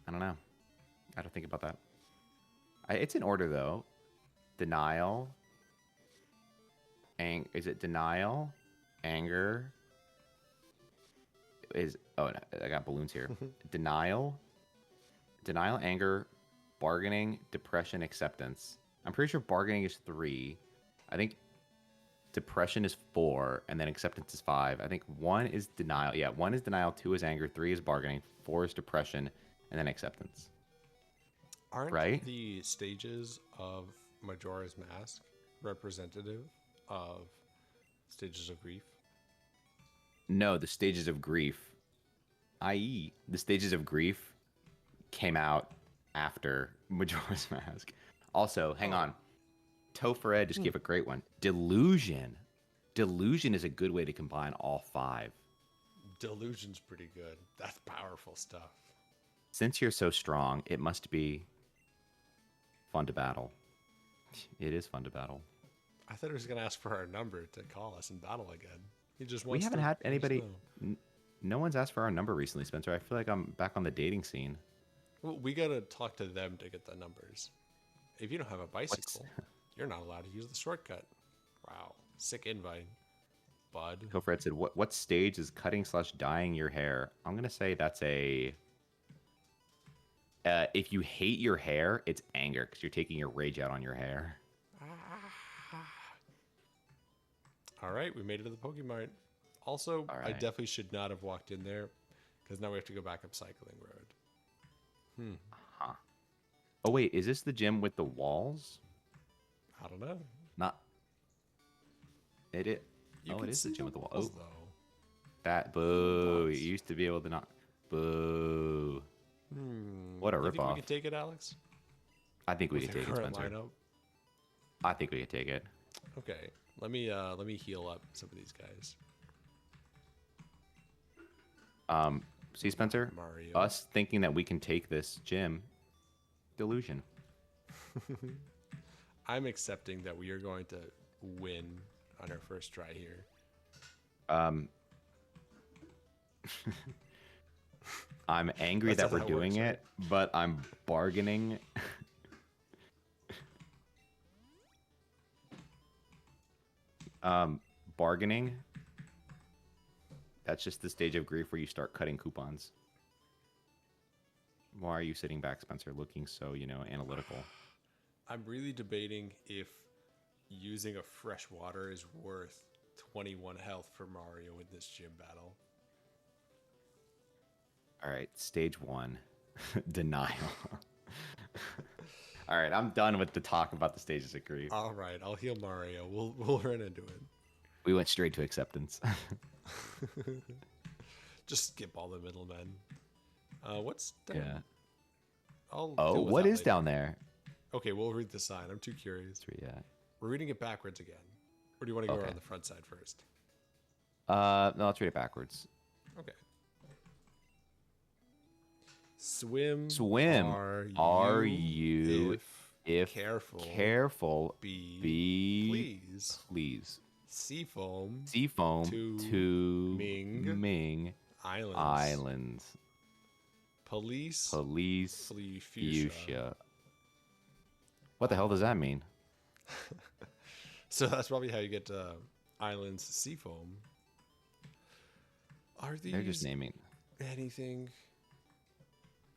I don't know. I have to think about that. It's in order though. Denial. Is it denial? Anger. Oh no, I got balloons here. Denial. Denial, anger, bargaining, depression, acceptance. I'm pretty sure bargaining is 3. I think depression is 4, and then acceptance is 5. I think 1 is denial. Yeah, 1 is denial, 2 is anger, 3 is bargaining, 4 is depression, and then acceptance. Aren't right? the stages of Majora's Mask representative of stages of grief? No, the stages of grief, i.e., the stages of grief came out after Majora's Mask. Also, hang on. Topher just gave a great one. Delusion. Delusion is a good way to combine all 5. Delusion's pretty good. That's powerful stuff. Since you're so strong, it must be fun to battle. It is fun to battle. I thought he was going to ask for our number to call us and battle again. He just We wants haven't to had let us anybody. know. No one's asked for our number recently, Spencer. I feel like I'm back on the dating scene. Well, we got to talk to them to get the numbers. If you don't have a bicycle, you're not allowed to use the shortcut. Wow. Sick invite, bud. Topher said, "What stage is cutting/dyeing your hair?" I'm gonna say that's a. If you hate your hair, it's anger because you're taking your rage out on your hair. All right, we made it to the Pokemart. Also, All I right. definitely should not have walked in there because now we have to go back up Cycling Road. Oh wait, is this the gym with the walls? I don't know. Not. It. You Oh, can it is the see gym with the walls. walls, Oh, though. that boo! dots. You used to be able to not. Boo! What a You think we ripoff! can take it, Alex? I think we With could your take it, current Spencer. lineup? I think we could take it. Okay, let me heal up some of these guys. See, Spencer, Mario. us thinking that we can take this gym, delusion. I'm accepting that we are going to win on our first try here. I'm angry That's that we're how that works, doing right? it, but I'm bargaining. Bargaining. That's just the stage of grief where you start cutting coupons. Why are you sitting back, Spencer, looking so, analytical? I'm really debating if using a fresh water is worth 21 health for Mario in this gym battle. All right, stage 1, denial. All right, I'm done with the talk about the stages of grief. All right, I'll heal Mario. We'll run into it. We went straight to acceptance. Just skip all the middlemen. What's down? Yeah. I'll Oh, deal with what that is later. down there? Okay, we'll read the sign. I'm too curious. Yeah. We're reading it backwards again. Or do you want to go Okay. around the front side first? No, let's read it backwards. Okay. Swim. Swim. Are you if careful, be please. Seafoam. Seafoam to Ming Islands. Police. Police Fuchsia. Fuchsia. What the hell does that mean? So that's probably how you get Islands Seafoam. Are these They're just naming. anything?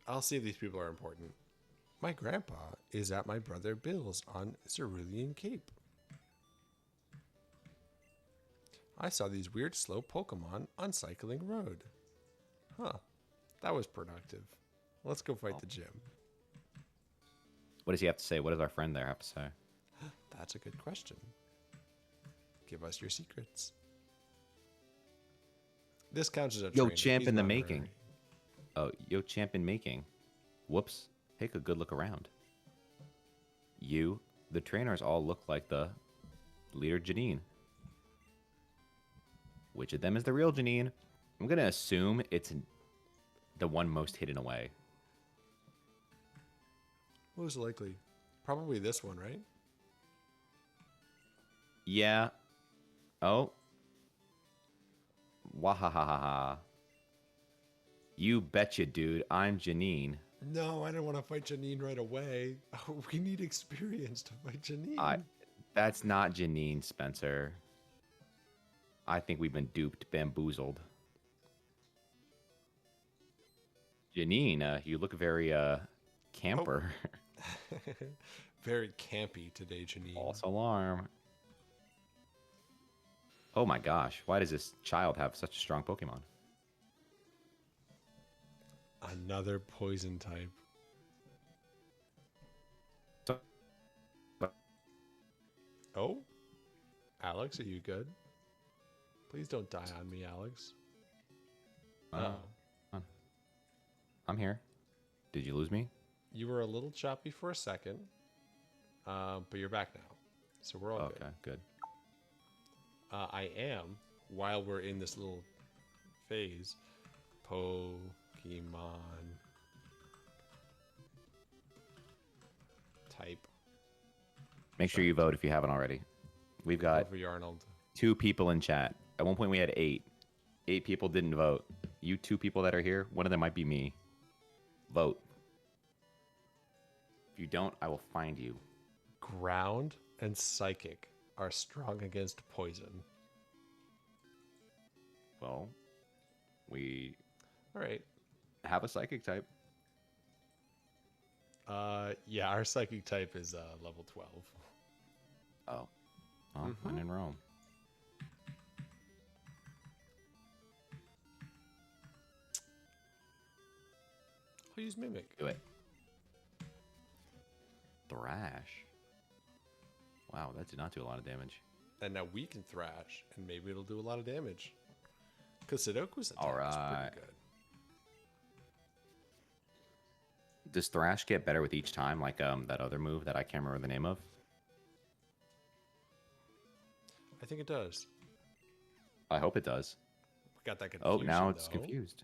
I'll see if these people are important. My grandpa is at my brother Bill's on Cerulean Cape. I saw these weird slow Pokemon on Cycling Road. Huh. That was productive. Let's go fight the gym. What does he have to say? What does our friend there have to say? That's a good question. Give us your secrets. This counts as a Yo, trainer. champ He's in the not making. very- Oh, yo, champ in making. Whoops. Take a good look around. You, the trainers all look like the leader Janine. Which of them is the real Janine? I'm going to assume it's the one most hidden away. Most likely. Probably this one, right? Yeah. Oh. Wahahaha. You betcha, dude. I'm Janine. No, I don't want to fight Janine right away. Oh, we need experience to fight Janine. That's not Janine, Spencer. I think we've been duped, bamboozled. Janine, you look very camper. Very campy today, Janine. False alarm. Oh my gosh, why does this child have such a strong Pokemon? Another poison type. Oh? Alex, are you good? Please don't die on me, Alex. Oh. I'm here. Did you lose me? You were a little choppy for a second, but you're back now. So we're all Okay, good. I am, while we're in this little phase, Pokemon type. Make sure you vote if you haven't already. We've got Pro-Yarnold. 2 people in chat. At one point we had 8. 8 people didn't vote. You 2 people that are here, one of them might be me. Vote. If you don't, I will find you. Ground and Psychic are strong against poison. Well, we All right. have a psychic type. Yeah, our Psychic type is level 12. Oh. Well, when in Rome. I'll use Mimic. Do it. Thrash. Wow, that did not do a lot of damage. And now we can Thrash, and maybe it'll do a lot of damage. Because Sudoku's attack is Alright. pretty good. Does Thrash get better with each time, like that other move that I can't remember the name of? I think it does. I hope it does. We got that Oh, confusion, now it's though. confused.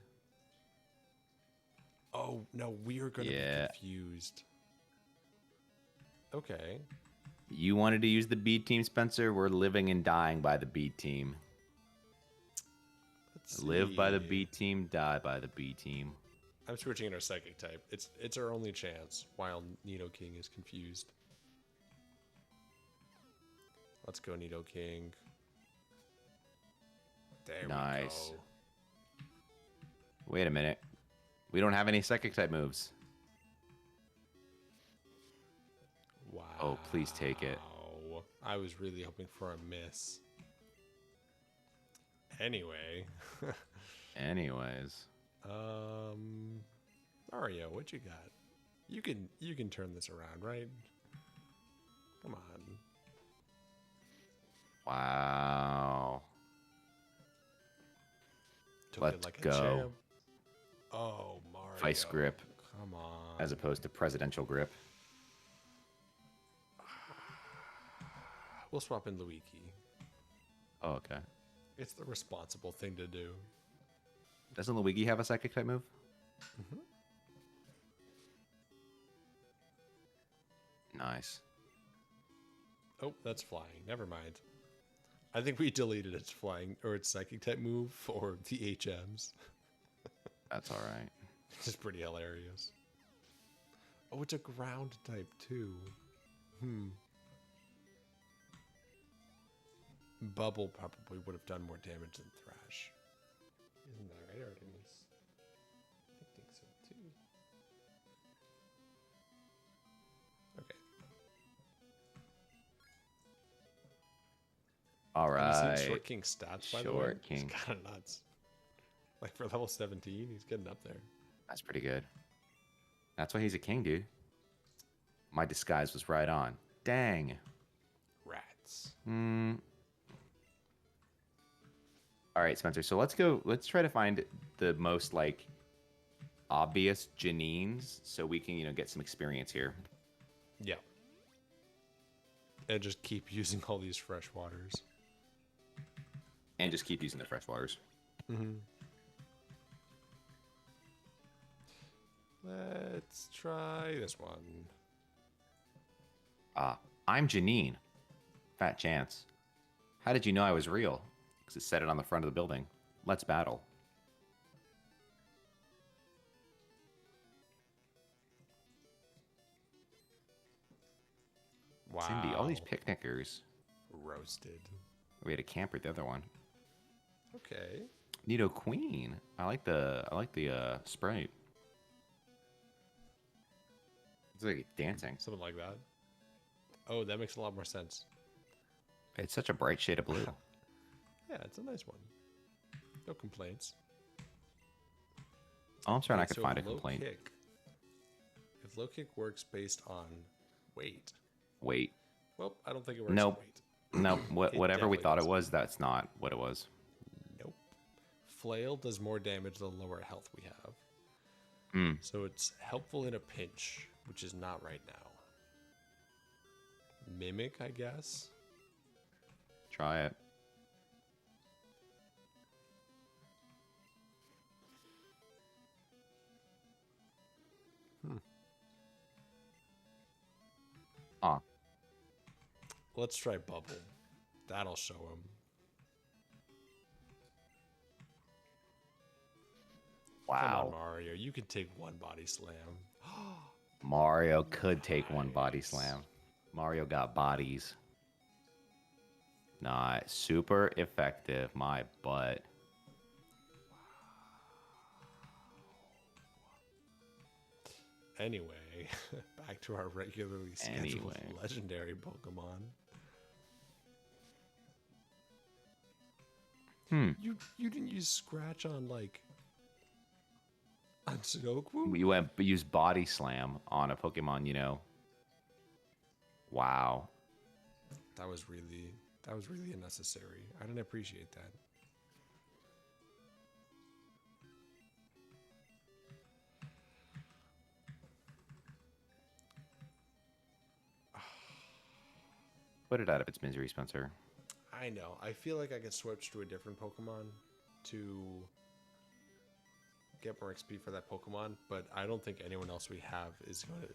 Oh, no, we are going to Yeah. be confused. Okay. You wanted to use the B team, Spencer? We're living and dying by the B team. Let's Live by the see. B team, die by the B team. I'm switching in our Psychic type. It's our only chance, while Nidoking is confused. Let's go, Nidoking. There Nice. we go. Wait a minute. We don't have any psychic type moves. Wow. Oh, please take it. I was really hoping for a miss. Anyway. Anyways. Mario, what you got? You can turn this around, right? Come on. Wow. Took Let's it like a go. champ. Oh, Mario. Vice grip. Come on. As opposed to presidential grip. We'll swap in Luigi. Oh, okay. It's the responsible thing to do. Doesn't Luigi have a psychic type move? Nice. Oh, that's flying. Never mind. I think we deleted its flying or its psychic type move for the HMs. That's all right. Which is pretty hilarious. Oh, it's a ground type too. Bubble probably would have done more damage than Thrash. Isn't that right, Artemis? I think so too. Okay. All Have you right. seen Short King's stats, by the way? Short He's King. kind of nuts. Like for level 17, he's getting up there. That's pretty good. That's why he's a king, dude. My disguise was right on. Dang. Rats. All right, Spencer. So let's go. Let's try to find the most like obvious Janines, so we can get some experience here. Yeah. And just keep using all these fresh waters. And just keep using the fresh waters. Mm-hmm. Let's try this one. I'm Janine. Fat chance. How did you know I was real? Because it said it on the front of the building. Let's battle. Wow. Cindy, all these picnickers. Roasted. We had a camper, the other one. Okay. Nido Queen. I like the Sprite. It's like dancing. Something like that. Oh, that makes a lot more sense. It's such a bright shade of blue. Yeah, it's a nice one. No complaints. Oh, I'm sorry, I Right, could so find a low complaint. Kick. If low kick works based on weight. Wait. Well, I don't think it works Nope. on weight. No, whatever we definitely thought it doesn't. was, that's not what it was. Nope. Flail does more damage the lower health we have. Mm. So it's helpful in a pinch, which is not right now. Mimic, I guess. Try it. Ah, Let's try Bubble. That'll show him. Come on, wow. Mario. You can take one body slam. Mario could take one body slam. Mario got bodies. Not super effective, my butt. Anyway, back to our regularly scheduled Anyway. legendary Pokemon. You didn't use Scratch on on Sudoku? You went use body slam on a Pokemon, Wow. That was really unnecessary. I didn't appreciate that. Put it out of its misery, Spencer. I know. I feel like I could switch to a different Pokemon to get more XP for that Pokemon, but I don't think anyone else we have is going to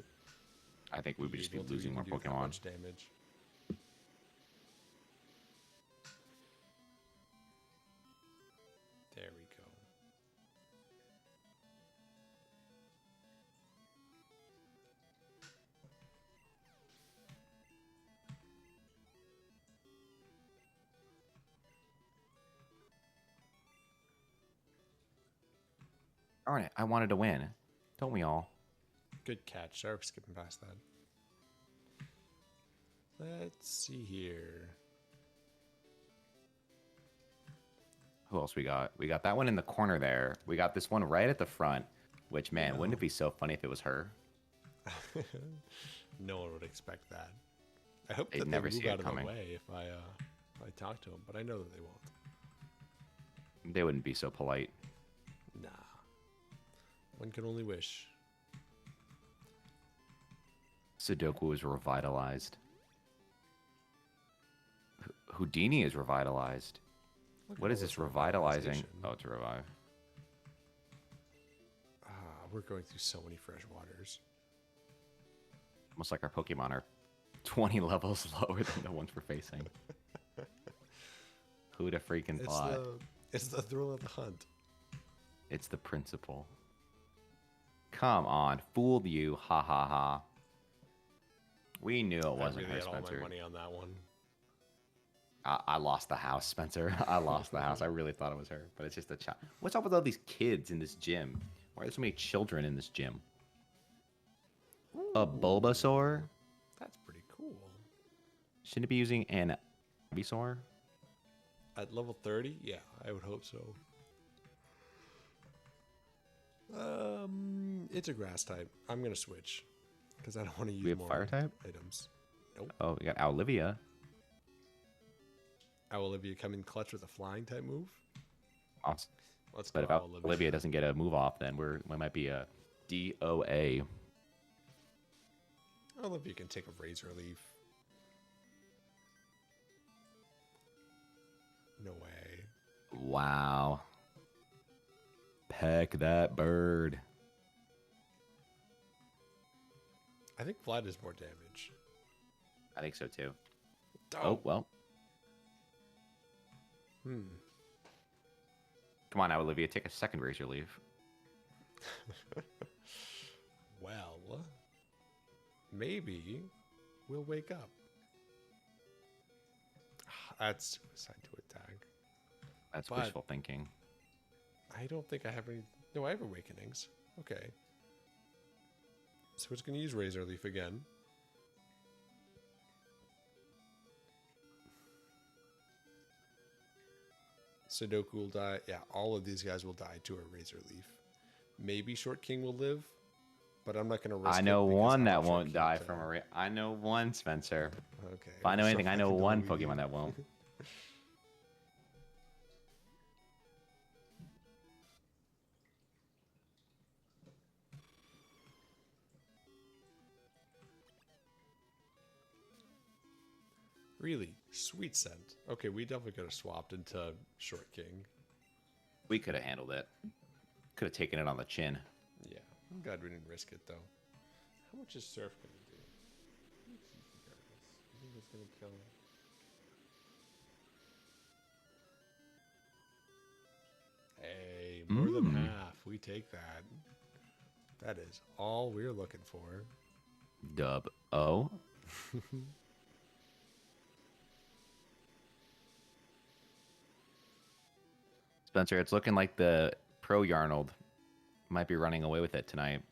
I think we would just be losing more do that Pokemon. much damage. There we go. Darn it, I wanted to win. Don't we all? Good catch. Sorry for skipping past that. Let's see here. Who else we got? We got that one in the corner there. We got this one right at the front, which, man, wouldn't it be so funny if it was her? No one would expect that. I hope They'd that never they see move it out of coming. the way if I talk to them, but I know that they won't. They wouldn't be so polite. Nah. One can only wish. Sudoku is revitalized. Houdini is revitalized. Look at What all is this this revitalizing? revitalization. Oh, to revive. We're going through so many fresh waters. Almost like our Pokemon are 20 levels lower than the ones we're facing. Who'd have freaking thought? It's the thrill of the hunt. It's the principle. Come on, fooled you, ha ha ha. We knew it wasn't I really her, had all my Spencer. money on that one. I lost the house, Spencer. I lost the house. I really thought it was her, but it's just a child. What's up with all these kids in this gym? Why are there so many children in this gym? A Bulbasaur? That's pretty cool. Shouldn't it be using an Ivysaur? At level 30? Yeah, I would hope so. It's a grass type. I'm gonna switch because I don't want to use We have more fire type? items. Nope. Oh, we got Olivia. Olivia come in clutch with a flying type move. Awesome. Let's But go, if Olivia doesn't get a move off, then we might be a DOA. Olivia can take a razor leaf. No way. Wow. Peck that bird. I think Vlad is more damage. I think so too. Oh, Oh, well. Hmm. Come on now, Olivia. Take a second razor leaf. Well, maybe we'll wake up. That's suicide to attack. That's But- wishful thinking. I don't think I have any. No, I have awakenings. Okay. So it's going to use razor leaf again. Sudoku will die. Yeah, all of these guys will die to a razor leaf. Maybe Short King will live, but I'm not going to risk it. I know because one I that want Short won't King die to- from a. I know one, Spencer. Okay. If I know so anything, I know can one believe Pokemon you. that won't. Really? Sweet scent. Okay, we definitely could have swapped into Short King. We could have handled it. Could have taken it on the chin. Yeah. I'm glad we didn't risk it, though. How much is Surf going to do? I think it's going to kill him. Hey, more than half. We take that. That is all we're looking for. Dub O. Spencer, it's looking like the Pro-Yarnold might be running away with it tonight.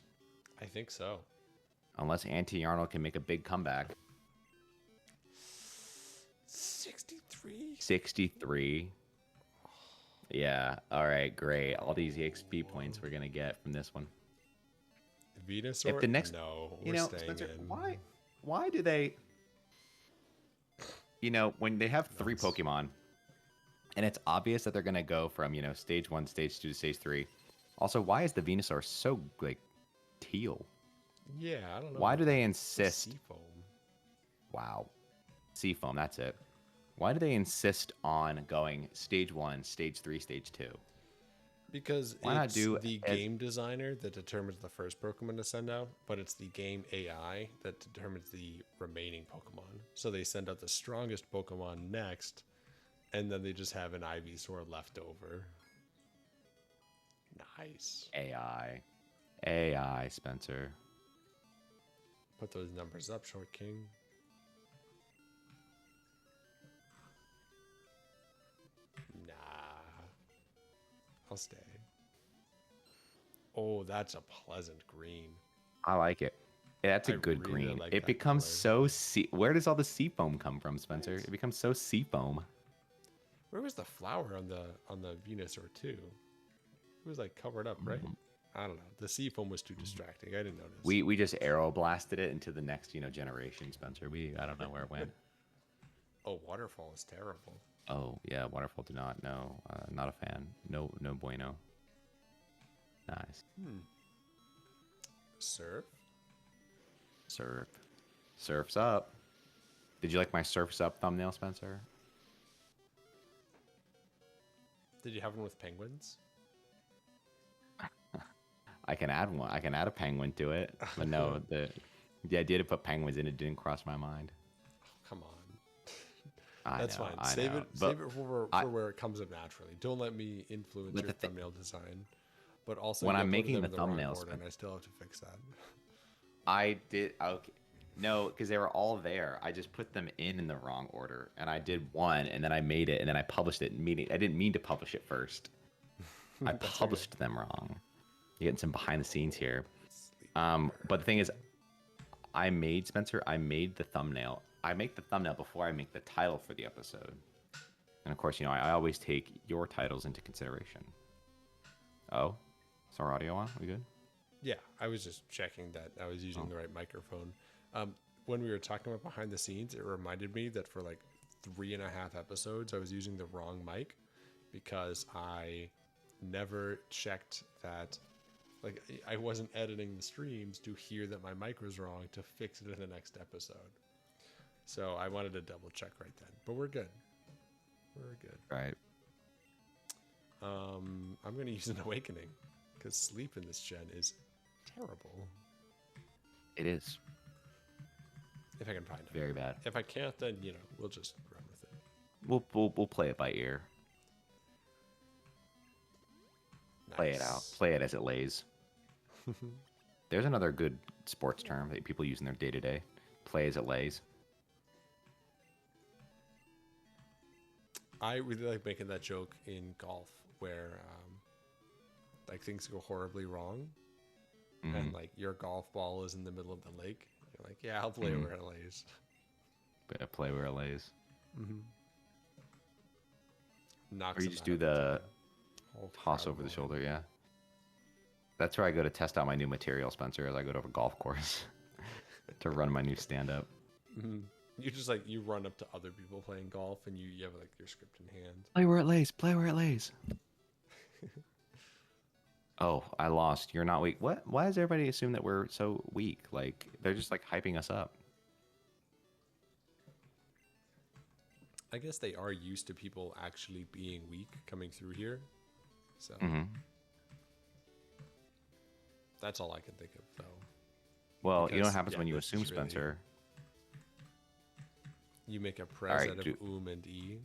I think so. Unless Anti-Yarnold can make a big comeback. 63? 63. Yeah. All right. Great. All these EXP points we're gonna get from this one. Venusaur? If the next, No, you we're know, staying Spencer, in. why do they? You know, when they have three Nuts. Pokemon, and it's obvious that they're gonna go from stage 1, stage 2 to stage 3. Also, why is the Venusaur so like teal? Yeah, I don't know. Why do they It's the insist? Seafoam. Wow, Seafoam. That's it. Why do they insist on going stage 1, stage 3, stage 2? Because Why not it's do the as- game designer that determines the first Pokemon to send out, but it's the game AI that determines the remaining Pokemon. So they send out the strongest Pokemon next, and then they just have an Ivysaur left over. Nice. AI, Spencer. Put those numbers up, Short King. Nah. I'll stay. Oh, that's a pleasant green. I like it. Yeah, that's a I good really green. like It that becomes color. so Where does all the Seafoam come from, Spencer? What? It becomes so Seafoam. Where was the flower on the Venusaur too? It was like covered up, right? I don't know. The Seafoam was too distracting. I didn't notice. We just arrow blasted it into the next generation, Spencer. I don't know where it went. Oh, waterfall is terrible. Oh yeah, Waterfall do not. No, not a fan. No bueno. Nice. Surf. Surf's up. Did you like my surf's up thumbnail, Spencer? Did you have one with penguins? I can add one. I can add a penguin to it. But no, the idea to put penguins in it didn't cross my mind. Come on. That's Fine. I Save know. it. But Save it for where it comes up naturally. Don't let me influence But your the thi- thumbnail design. But also, When you I'm uploaded making them the in wrong thumbnails, order, and I still have to fix that. I did. Okay. No, because they were all there. I just put them in the wrong order, and I did one, and then I made it, and then I published it. Meaning, I didn't mean to publish it first. I That's okay. published them wrong. You're getting some behind the scenes here. But the thing is, I made the thumbnail. I make the thumbnail before I make the title for the episode. And of course, I always take your titles into consideration. Oh, is our audio on? We good? Yeah, I was just checking that I was using the right microphone. When we were talking about behind the scenes, it reminded me that for like 3.5 episodes, I was using the wrong mic because I never checked that. Like, I wasn't editing the streams to hear that my mic was wrong to fix it in the next episode. So I wanted to double check right then. But we're good. We're good. Right. I'm going to use an awakening because sleep in this gen is terrible. It is. If I can find it. Very bad. If I can't, then, we'll just run with it. We'll play it by ear. Play it out. Nice. Play it as it lays. There's another good sports term that people use in their day-to-day. Play as it lays. I really like making that joke in golf where like things go horribly wrong and like your golf ball is in the middle of the lake. You're like, yeah, I'll play where it lays. But play where it lays. Knocks Or you them just out do of the the whole toss crowd over the going. shoulder, yeah. That's where I go to test out my new material, Spencer, as I go to a golf course to run my new stand-up. You just like you run up to other people playing golf and you have like your script in hand. Play where it lays. Play where it lays. Oh, I lost. You're not weak. What? Why does everybody assume that we're so weak? Like, they're just like hyping us up. I guess they are used to people actually being weak coming through here. So that's all I can think of though. Well, you know Because, what happens yeah, when you this assume, is really- Spencer? You make a press right, out of and e.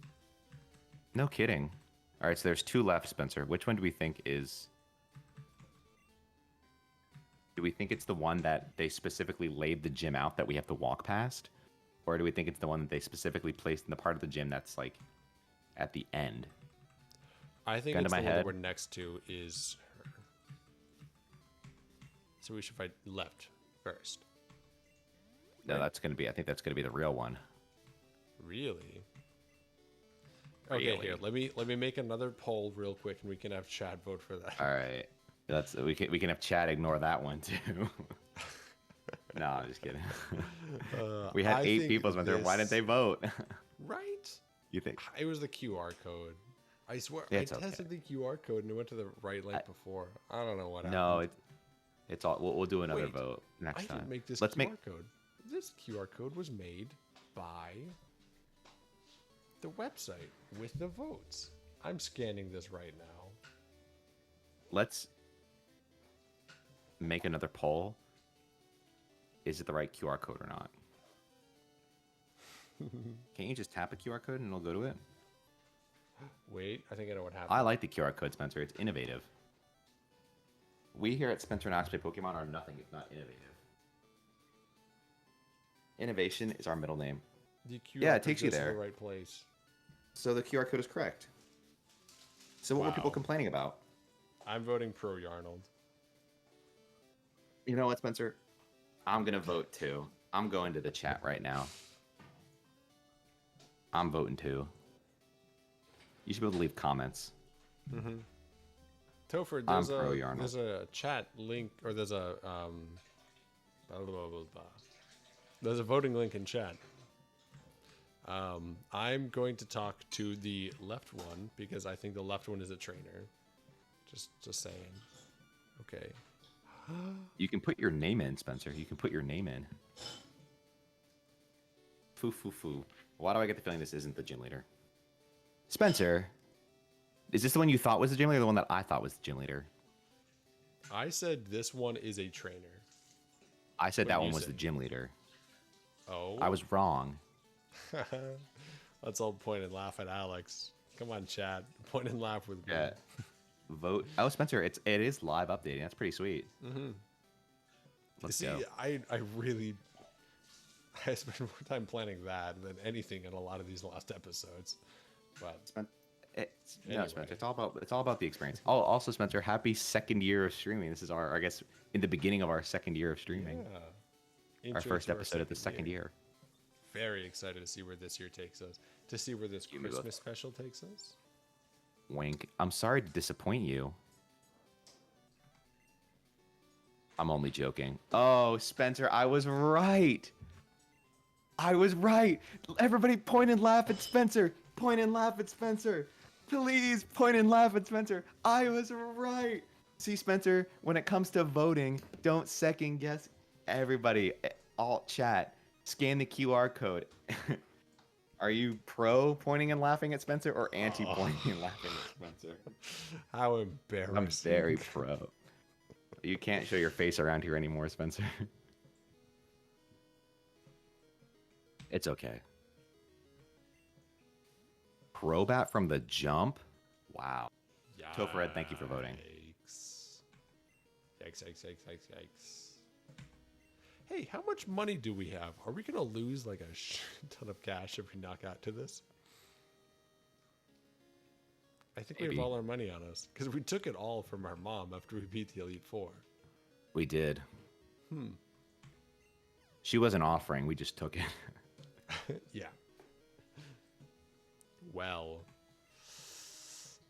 No kidding. All right, so there's two left, Spencer. Which one do we think is... Do we think it's the one that they specifically laid the gym out that we have to walk past? Or do we think it's the one that they specifically placed in the part of the gym that's, like, at the end? I think Gun to it's the my one that head. we're next to is her. So we should fight left first. No, that's going to be... I think that's going to be the real one. Really? Okay, Really? here. Let me make another poll real quick, and we can have Chad vote for that. All right. We can have Chad ignore that one, too. No, I'm just kidding. We had I 8 think people, Spencer. Why didn't this- they vote? Right? You think? It was the QR code. I swear, It's I okay. tested the QR code and it went to the right link before. I don't know what happened. No, it's all. We'll do another Wait, vote I next time. didn't make this Let's QR make. code. This QR code was made by the website with the votes. I'm scanning this right now. Let's make another poll. Is it the right QR code or not? Can't you just tap a QR code and it'll go to it? Wait, I think I know what happened. I like the QR code, Spencer. It's innovative. We here at Spencer Knox Play Pokemon are nothing if not innovative. Innovation is our middle name. The QR Yeah, it code takes you goes to there. the right place. So the QR code is correct. So what were people Wow. complaining about? I'm voting Pro-Yarnold. You know what, Spencer? I'm going to vote too. I'm going to the chat right now. I'm voting too. You should be able to leave comments. Topher, I'm Pro-Yarnold. there's a chat link, or there's a blah, blah, blah, blah. There's a voting link in chat. I'm going to talk to the left one because I think the left one is a trainer. Just saying. Okay. You can put your name in, Spencer. You can put your name in. Foo, foo, foo. Why do I get the feeling this isn't the gym leader? Spencer, is this the one you thought was the gym leader or the one that I thought was the gym leader? I said this one is a trainer. I said What that you one was said? the gym leader. Oh. I was wrong. Let's all point and laugh at Alex. Come on, chat. Point and laugh with me. Yeah. Vote. Oh, Spencer, it is live updating. That's pretty sweet. Let's See, go. I really I spent more time planning that than anything in a lot of these last episodes. But No, Anyway. Spencer, it's all about the experience. Oh, also, Spencer, happy second year of streaming. This is I guess, in the beginning of our second year of streaming. yeah. Our Intro first to our episode of the second year. Very excited to see where this year takes us. To see where this me both. Christmas special takes us. Wink. I'm sorry to disappoint you. I'm only joking. Oh, Spencer, I was right. I was right. Everybody point and laugh at Spencer. Point and laugh at Spencer. Please point and laugh at Spencer. I was right. See, Spencer, when it comes to voting, don't second guess. Everybody, all chat, scan the QR code. Are you pro pointing and laughing at Spencer or anti pointing and laughing at Spencer? How embarrassing. I'm very pro. You can't show your face around here anymore, Spencer. It's okay. Probat from the jump? Wow. Topherhead, thank you for voting. Yikes, yikes, yikes, yikes, yikes. Hey, how much money do we have? Are we going to lose like a shit ton of cash if we knock out to this? I think we have all our money on us. Because we took it all from our mom after we beat the Elite Four. We did. She wasn't offering, we just took it. Yeah. Well,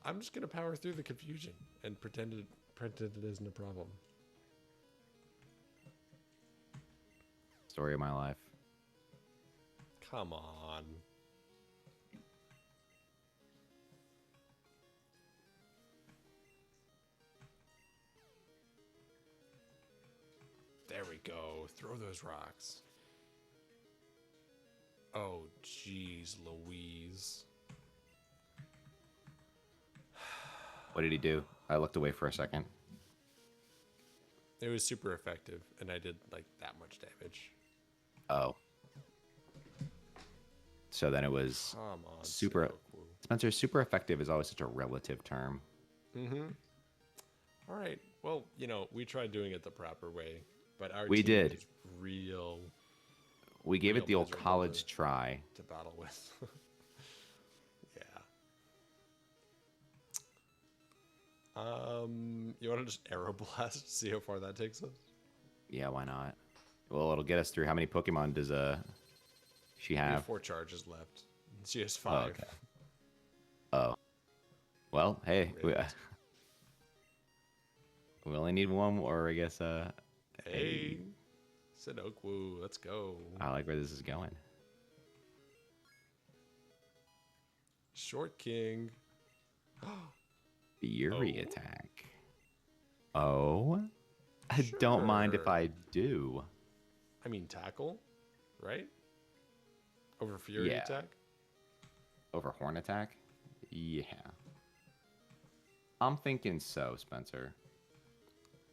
I'm just going to power through the confusion and pretend it isn't a problem. Story of my life. Come on. There we go. Throw those rocks. Oh, jeez, Louise. What did he do? I looked away for a second. It was super effective, and I did like that much damage. Oh. So then it was Come on, super. Sudoku. Spencer, super effective is always such a relative term. All right. Well, you know, we tried doing it the proper way, but our We team did. was real We gave it the old miserable college try. to battle with. Yeah. You want to just arrow blast? See how far that takes us? Yeah, why not? Well, it'll get us through. How many Pokemon does she We have have? 4 charges left. She has 5. okay. Oh. Well, hey, we only need one more, I guess. Hey, Sudoku, let's go. I like where this is going. Short King. Fury Oh. attack. Oh. I don't mind if Sure. I do. I mean, tackle, right? Over Fury Yeah. attack? Over horn attack? Yeah. I'm thinking so, Spencer.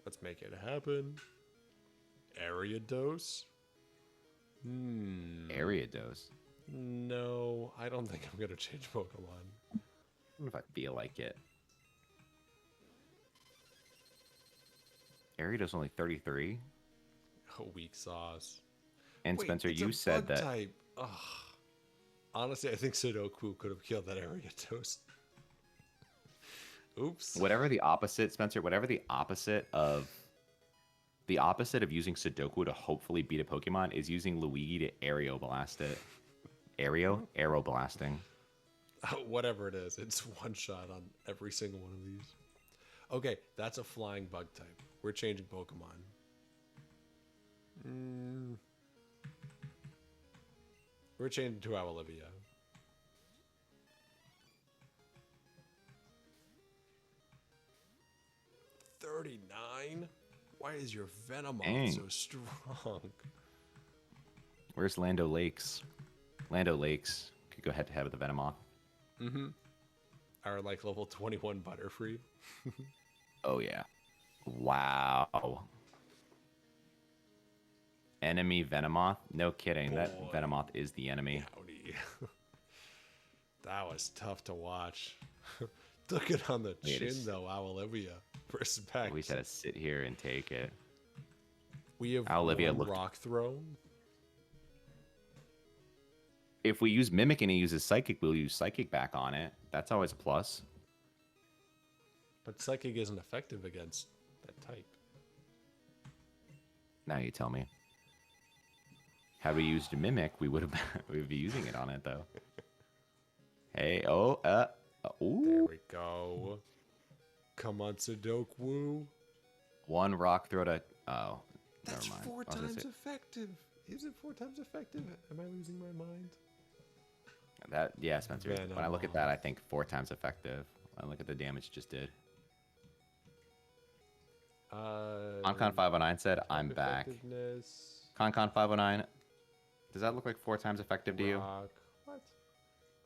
Let's make it happen. Area dose? Area dose. No, I don't think I'm going to change Pokemon. What if I feel like it? Area dose only 33. Oh, weak sauce. And Wait, Spencer, it's you a said bug that. Type. Ugh. Honestly, I think Sudoku could have killed that area dose. Oops. Whatever the opposite, Spencer, whatever the opposite of using Sudoku to hopefully beat a Pokemon is using Luigi to aerial blast it. Arrow blasting. Whatever it is, it's one shot on every single one of these. Okay, that's a flying bug type. We're changing Pokemon. We're changing to Olivia. $39? Why is your Venomoth Dang. so strong? Where's Lando Lakes? Lando Lakes could go head to head with the Venomoth. Our like level 21 Butterfree. Oh yeah. Wow. Enemy Venomoth? No kidding. That Boy. Venomoth is the enemy. Howdy. That was tough to watch. Took it on the Wait, chin it's- though, Olivia. Respect. We just had to sit here and take it. We have Olivia one looked- rock throw. If we use Mimic and he uses Psychic, we'll use Psychic back on it. That's always a plus. But Psychic isn't effective against that type. Now you tell me. Had we used Mimic, we would be using it on it though. Hey, ooh. There we go. Come on, Sudoku. One rock throw to. Oh, That's never mind. 4 I was gonna times say- effective. Is it 4 times effective? Am I losing my mind? That yeah, Spencer. When I look at Venom. that, I think 4 times effective. When I look at the damage it just did. Concon 509 said, "I'm back." Effectiveness. Concon 509, does that look like 4 times effective to you? Rock. What?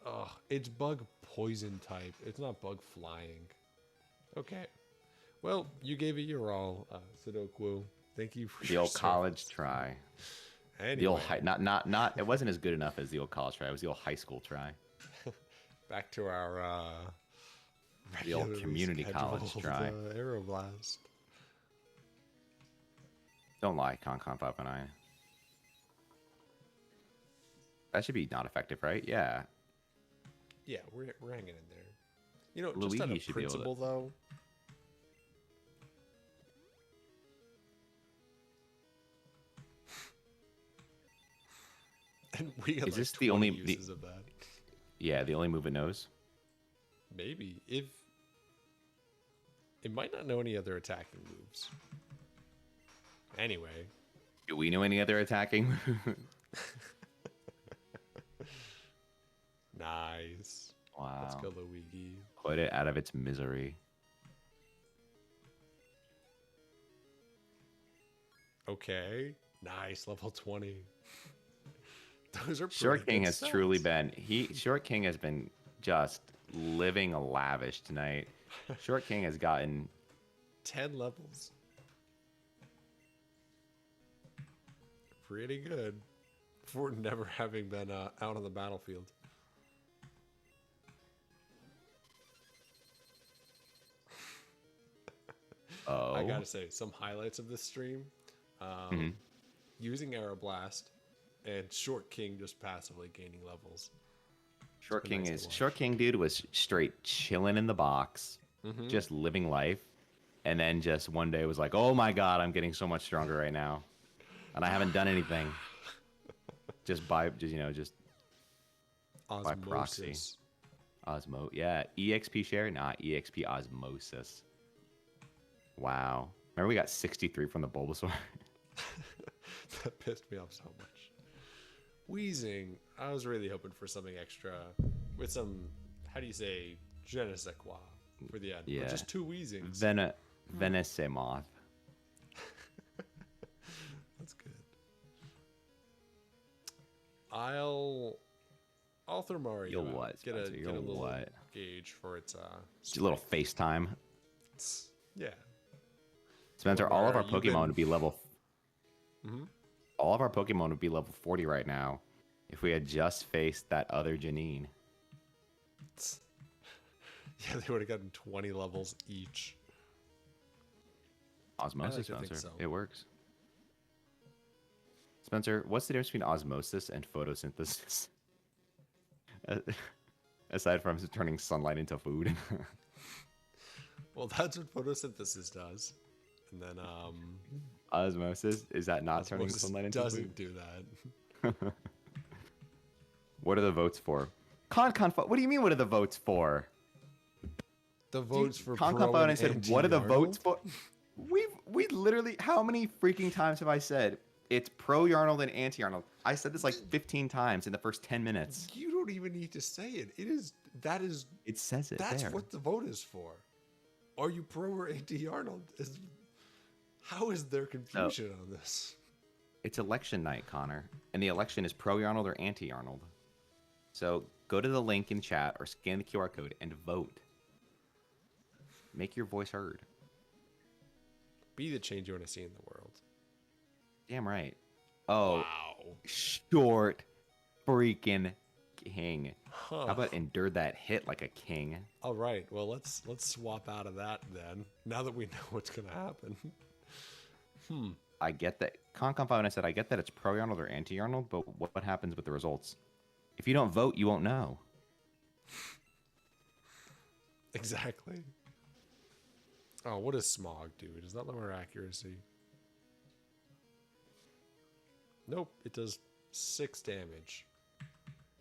Ugh, it's bug poison type. It's not bug flying. Okay. Well, you gave it your all, Sudoku. Thank you for The your old college service. try. Anyway, The old not. It wasn't as good enough as the old college try. It was the old high school try. back to our The old regularly community college scheduled, try. Aeroblast. Don't lie, Concon 509. That should be not effective, right? Yeah. Yeah, we're hanging in there. You know, Luigi just out of should be able to- principle, though. And we got Is like this the 20 only- uses of that. Yeah, the only move it knows. Maybe if it might not know any other attacking moves. Anyway, Do we know any other attacking? nice. Let's Wow. go, Luigi. Put it out of its misery. Okay, nice. Level 20. Those are Short pretty King good has truly stats. been Short King has been just living lavish tonight. Short King has gotten 10 levels. Pretty good for never having been out on the battlefield. I gotta say, some highlights of this stream, using Aeroblast and Short King just passively gaining levels. Short been King nice to is watch. Short King dude was straight chilling in the box, just living life, and then just one day was like, "Oh my god, I'm getting so much stronger right now, and I haven't done anything." just by proxy. Osmosis. Yeah, EXP share, not EXP osmosis. Wow. Remember we got 63 from the Bulbasaur? That pissed me off so much. Wheezing. I was really hoping for something extra with some, how do you say, je ne sais quoi for the end. Yeah. But just 2 wheezings. Venesemoth. That's good. I'll throw Mario You'll out. what, Get Spencer? a You'll little what? gauge for its Just a little FaceTime. yeah. Spencer, Well, all of our Mario, you've Pokemon been- would be level. All of our Pokemon would be level 40 right now if we had just faced that other Janine. Yeah, they would have gotten 20 levels each. Osmosis, to think Spencer. so. It works. Spencer, what's the difference between osmosis and photosynthesis? Aside from turning sunlight into food. Well, that's what photosynthesis does. And then Osmosis? Is that not turning osmosis sunlight into doesn't food? do that. What are the votes for? What do you mean, what are the votes for? The votes for Con Pro and and said, what are the votes Anti-Yarnold? for? We literally, how many freaking times have I said it's Pro-Yarnold and Anti-Yarnold? I said this like 15 times in the first 10 minutes. You don't even need to say it. It says it That's there. what the vote is for. Are you pro or anti-Yarnold? How is there confusion on this? It's election night, Connor. And the election is Pro-Yarnold or Anti-Yarnold. So go to the link in chat or scan the QR code and vote. Make your voice heard. Be the change you want to see in the world. Damn right. Oh, Wow. short freaking king. Huh. How about endure that hit like a king? All right. Well, let's swap out of that then. Now that we know what's gonna happen. I get that. Concon said, I get that it's Pro-Yarnold or Anti-Yarnold, but what happens with the results? If you don't vote, you won't know. Exactly. Oh, what does smog do? Does that lower accuracy? Nope. It does 6 damage.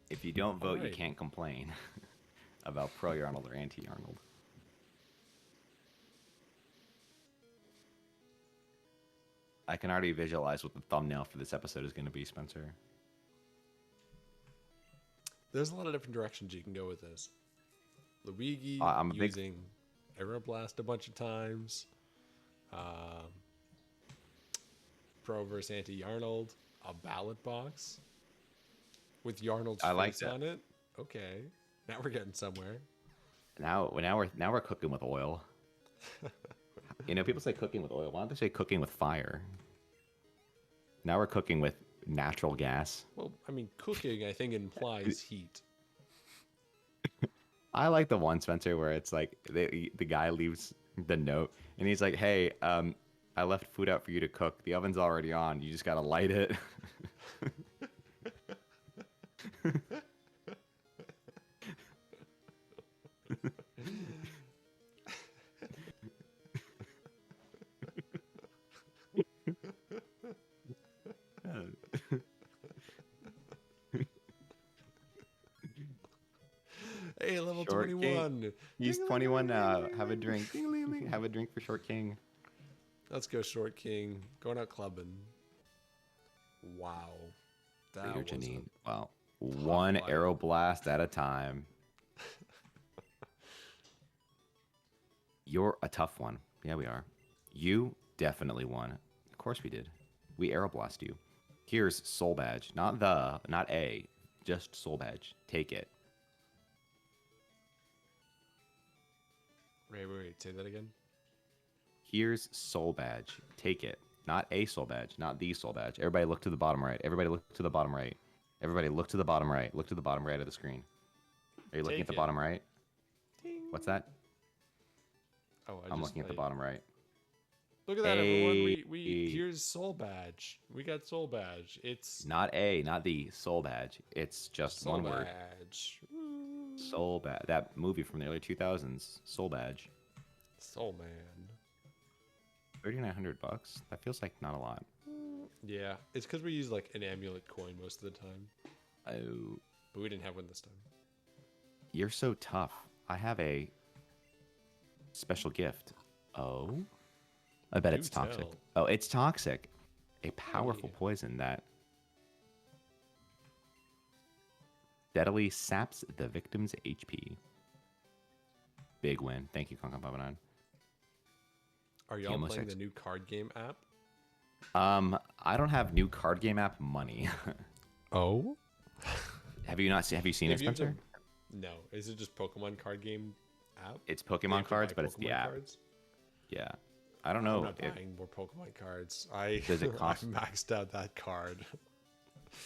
If you don't vote, you Alright. can't complain about Pro-Yarnold or Anti-Yarnold. I can already visualize what the thumbnail for this episode is going to be, Spencer. There's a lot of different directions you can go with this. Luigi I'm a big using Aeroblast a bunch of times. Pro versus Anti-Yarnold, a ballot box with Yarnold's I like face that. on it. Okay, now we're getting somewhere. Now we're cooking with oil. You know, people say cooking with oil. Why don't they say cooking with fire? Now we're cooking with natural gas. Well, I mean, cooking I think implies heat. I like the one, Spencer, where it's like the guy leaves the note and he's like, "Hey, I left food out for you to cook. The oven's already on. You just gotta light it." Hey, level Short 21. King. He's Ding, 21 ding, now. ding, ding, Have a ding. drink. Ding, ding, ding. Have a drink for Short King. Let's go, Short King. Going out clubbing. Wow. That Later, was Janine. Wow. One fight. arrow blast at a time. You're a tough one. Yeah, we are. You definitely won. Of course we did. We arrow blast you. Here's Soul Badge. Not A. Just Soul Badge. Take it. Wait. Say that again. Here's Soul Badge. Take it. Not a Soul Badge. Not the Soul Badge. Everybody look to the bottom right. Everybody look to the bottom right. Everybody look to the bottom right. Look to the bottom right of the screen. Are you looking Take at the it. bottom right? Ding. What's that? Oh, I'm looking at the bottom right. Look at that, everyone. Hey. Here's Soul Badge. We got Soul Badge. It's Not the Soul Badge. It's just Soul one word. Badge. Soul Badge. That movie from the early 2000s. Soul Badge. Soul Man. $3,900. That feels like not a lot. Yeah, it's because we use like an amulet coin most of the time, Oh, but we didn't have one this time. you're so tough. I have a special gift. Oh, I bet Do it's toxic. tell. Oh, it's toxic. A powerful Hey. poison that steadily saps the victim's HP. Big win. Thank you, Concom59. Are y'all almost playing ex- the new card game app? I don't have new card game app money. Oh, Have you seen it, Spencer? No, is it just Pokemon card game app? It's Do you Pokemon have to cards, buy but it's the Pokemon app. cards? Yeah. I don't I'm know not if buying more Pokemon cards. Does it cost- I maxed out that card.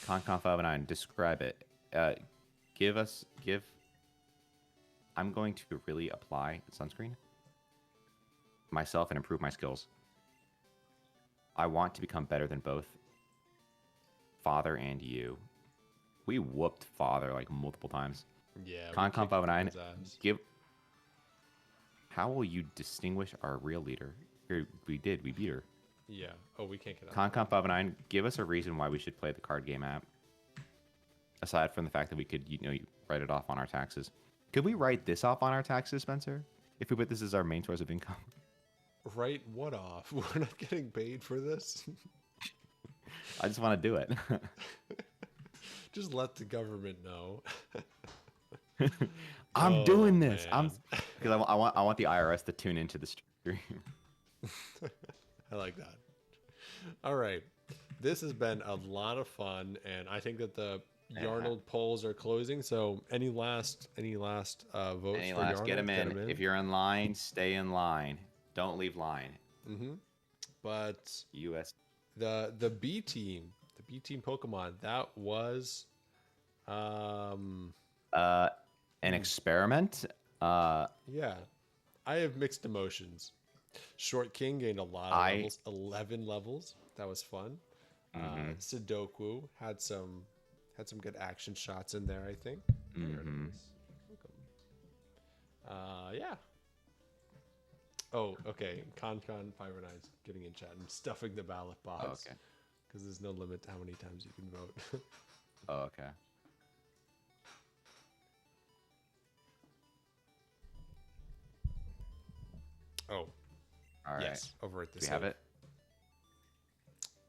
Concom59, describe it. I'm going to really apply sunscreen myself and improve my skills. I want to become better than both Father and you. We whooped Father like multiple times. Yeah. we kicked Concom59, his ass. how will you distinguish our real leader? We beat her. Yeah. Oh, we can't get out. Concom59, give us a reason why we should play the card game app. Aside from the fact that we could, write it off on our taxes. Could we write this off on our taxes, Spencer? If we put this as our main source of income? Right? What off? We're not getting paid for this. I just want to do it. Just let the government know. I'm Oh, doing this. man. Because I want the IRS to tune into the stream. I like that. All right. This has been a lot of fun, and I think that the Yarnold polls are closing. So, any last votes Any for last, Yarnold? get them in. If you're in line, stay in line. Don't leave line. But US. the B team Pokemon, that was An experiment. yeah. I have mixed emotions. Short King gained a lot of levels, 11 levels. That was fun. Sudoku had some good action shots in there, I think. There it is. Yeah. Oh, okay. Con59's getting in chat and stuffing the ballot box. Oh, okay. Because there's no limit to how many times you can vote. Oh, okay. Oh, All right. yes. Over at Do this. we have it?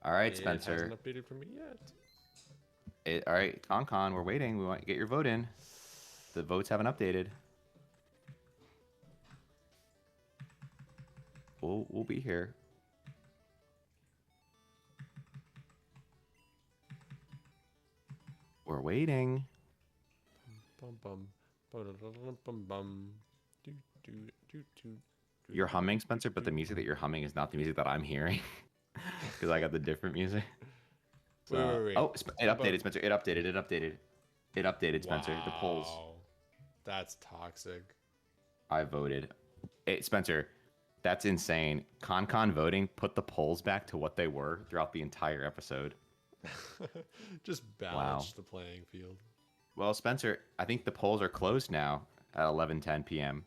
All right, It Spencer. hasn't updated for me yet. All right, Con, we're waiting. We want to get your vote in. The votes haven't updated. We'll be here. We're waiting. Bum bum. Bum bum. Do do do do. You're humming, Spencer, but the music that you're humming is not the music that I'm hearing. Because I got the different music. Wait. Oh, it updated, Spencer. It updated, Spencer. The polls. Wow. That's toxic. I voted. Hey, Spencer, that's insane. Con voting put the polls back to what they were throughout the entire episode. Just balance the playing field. Well, Spencer, I think the polls are closed now at 11:10 p.m.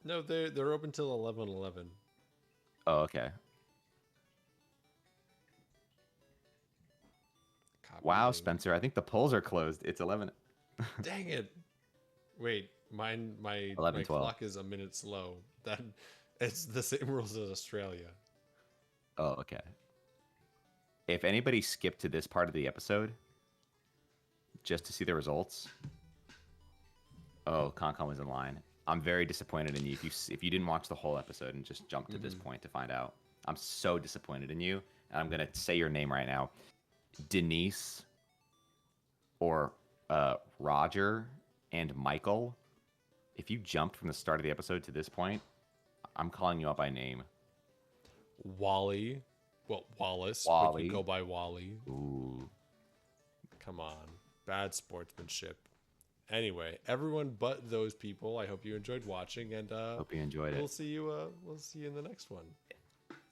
No, they're open till 11:11. Oh, okay. Wow, Spencer, I think the polls are closed. It's 11. Dang it. Wait, my 11:12. clock is a minute slow. That it's the same rules as Australia. Oh, okay. If anybody skipped to this part of the episode just to see the results, Con was in line. I'm very disappointed in you. If you didn't watch the whole episode and just jumped to this point to find out, I'm so disappointed in you. And I'm gonna say your name right now, Denise, or Roger and Michael. If you jumped from the start of the episode to this point, I'm calling you out by name. Wally. Well, Wallace. Wally. But you go by Wally. Ooh. Come on. Bad sportsmanship. Anyway, everyone but those people, I hope you enjoyed watching, and Hope you enjoyed we'll it. see you in the next one.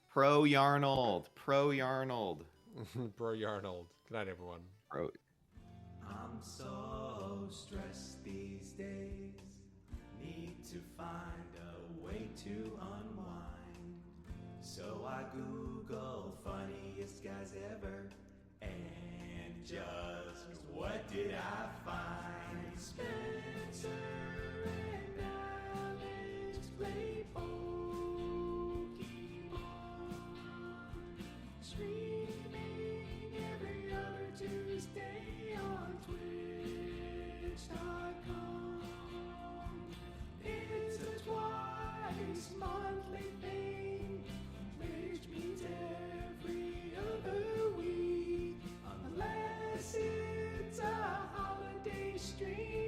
Pro-Yarnold. Pro-Yarnold. Good night, everyone. I'm so stressed these days. Need to find a way to unwind. So I Google funniest guys ever. And just what did I find? Spencer and Alex play Pokemon. Streaming every other Tuesday on Twitch.com. It's a twice monthly thing, which means every other week, unless it's a holiday stream.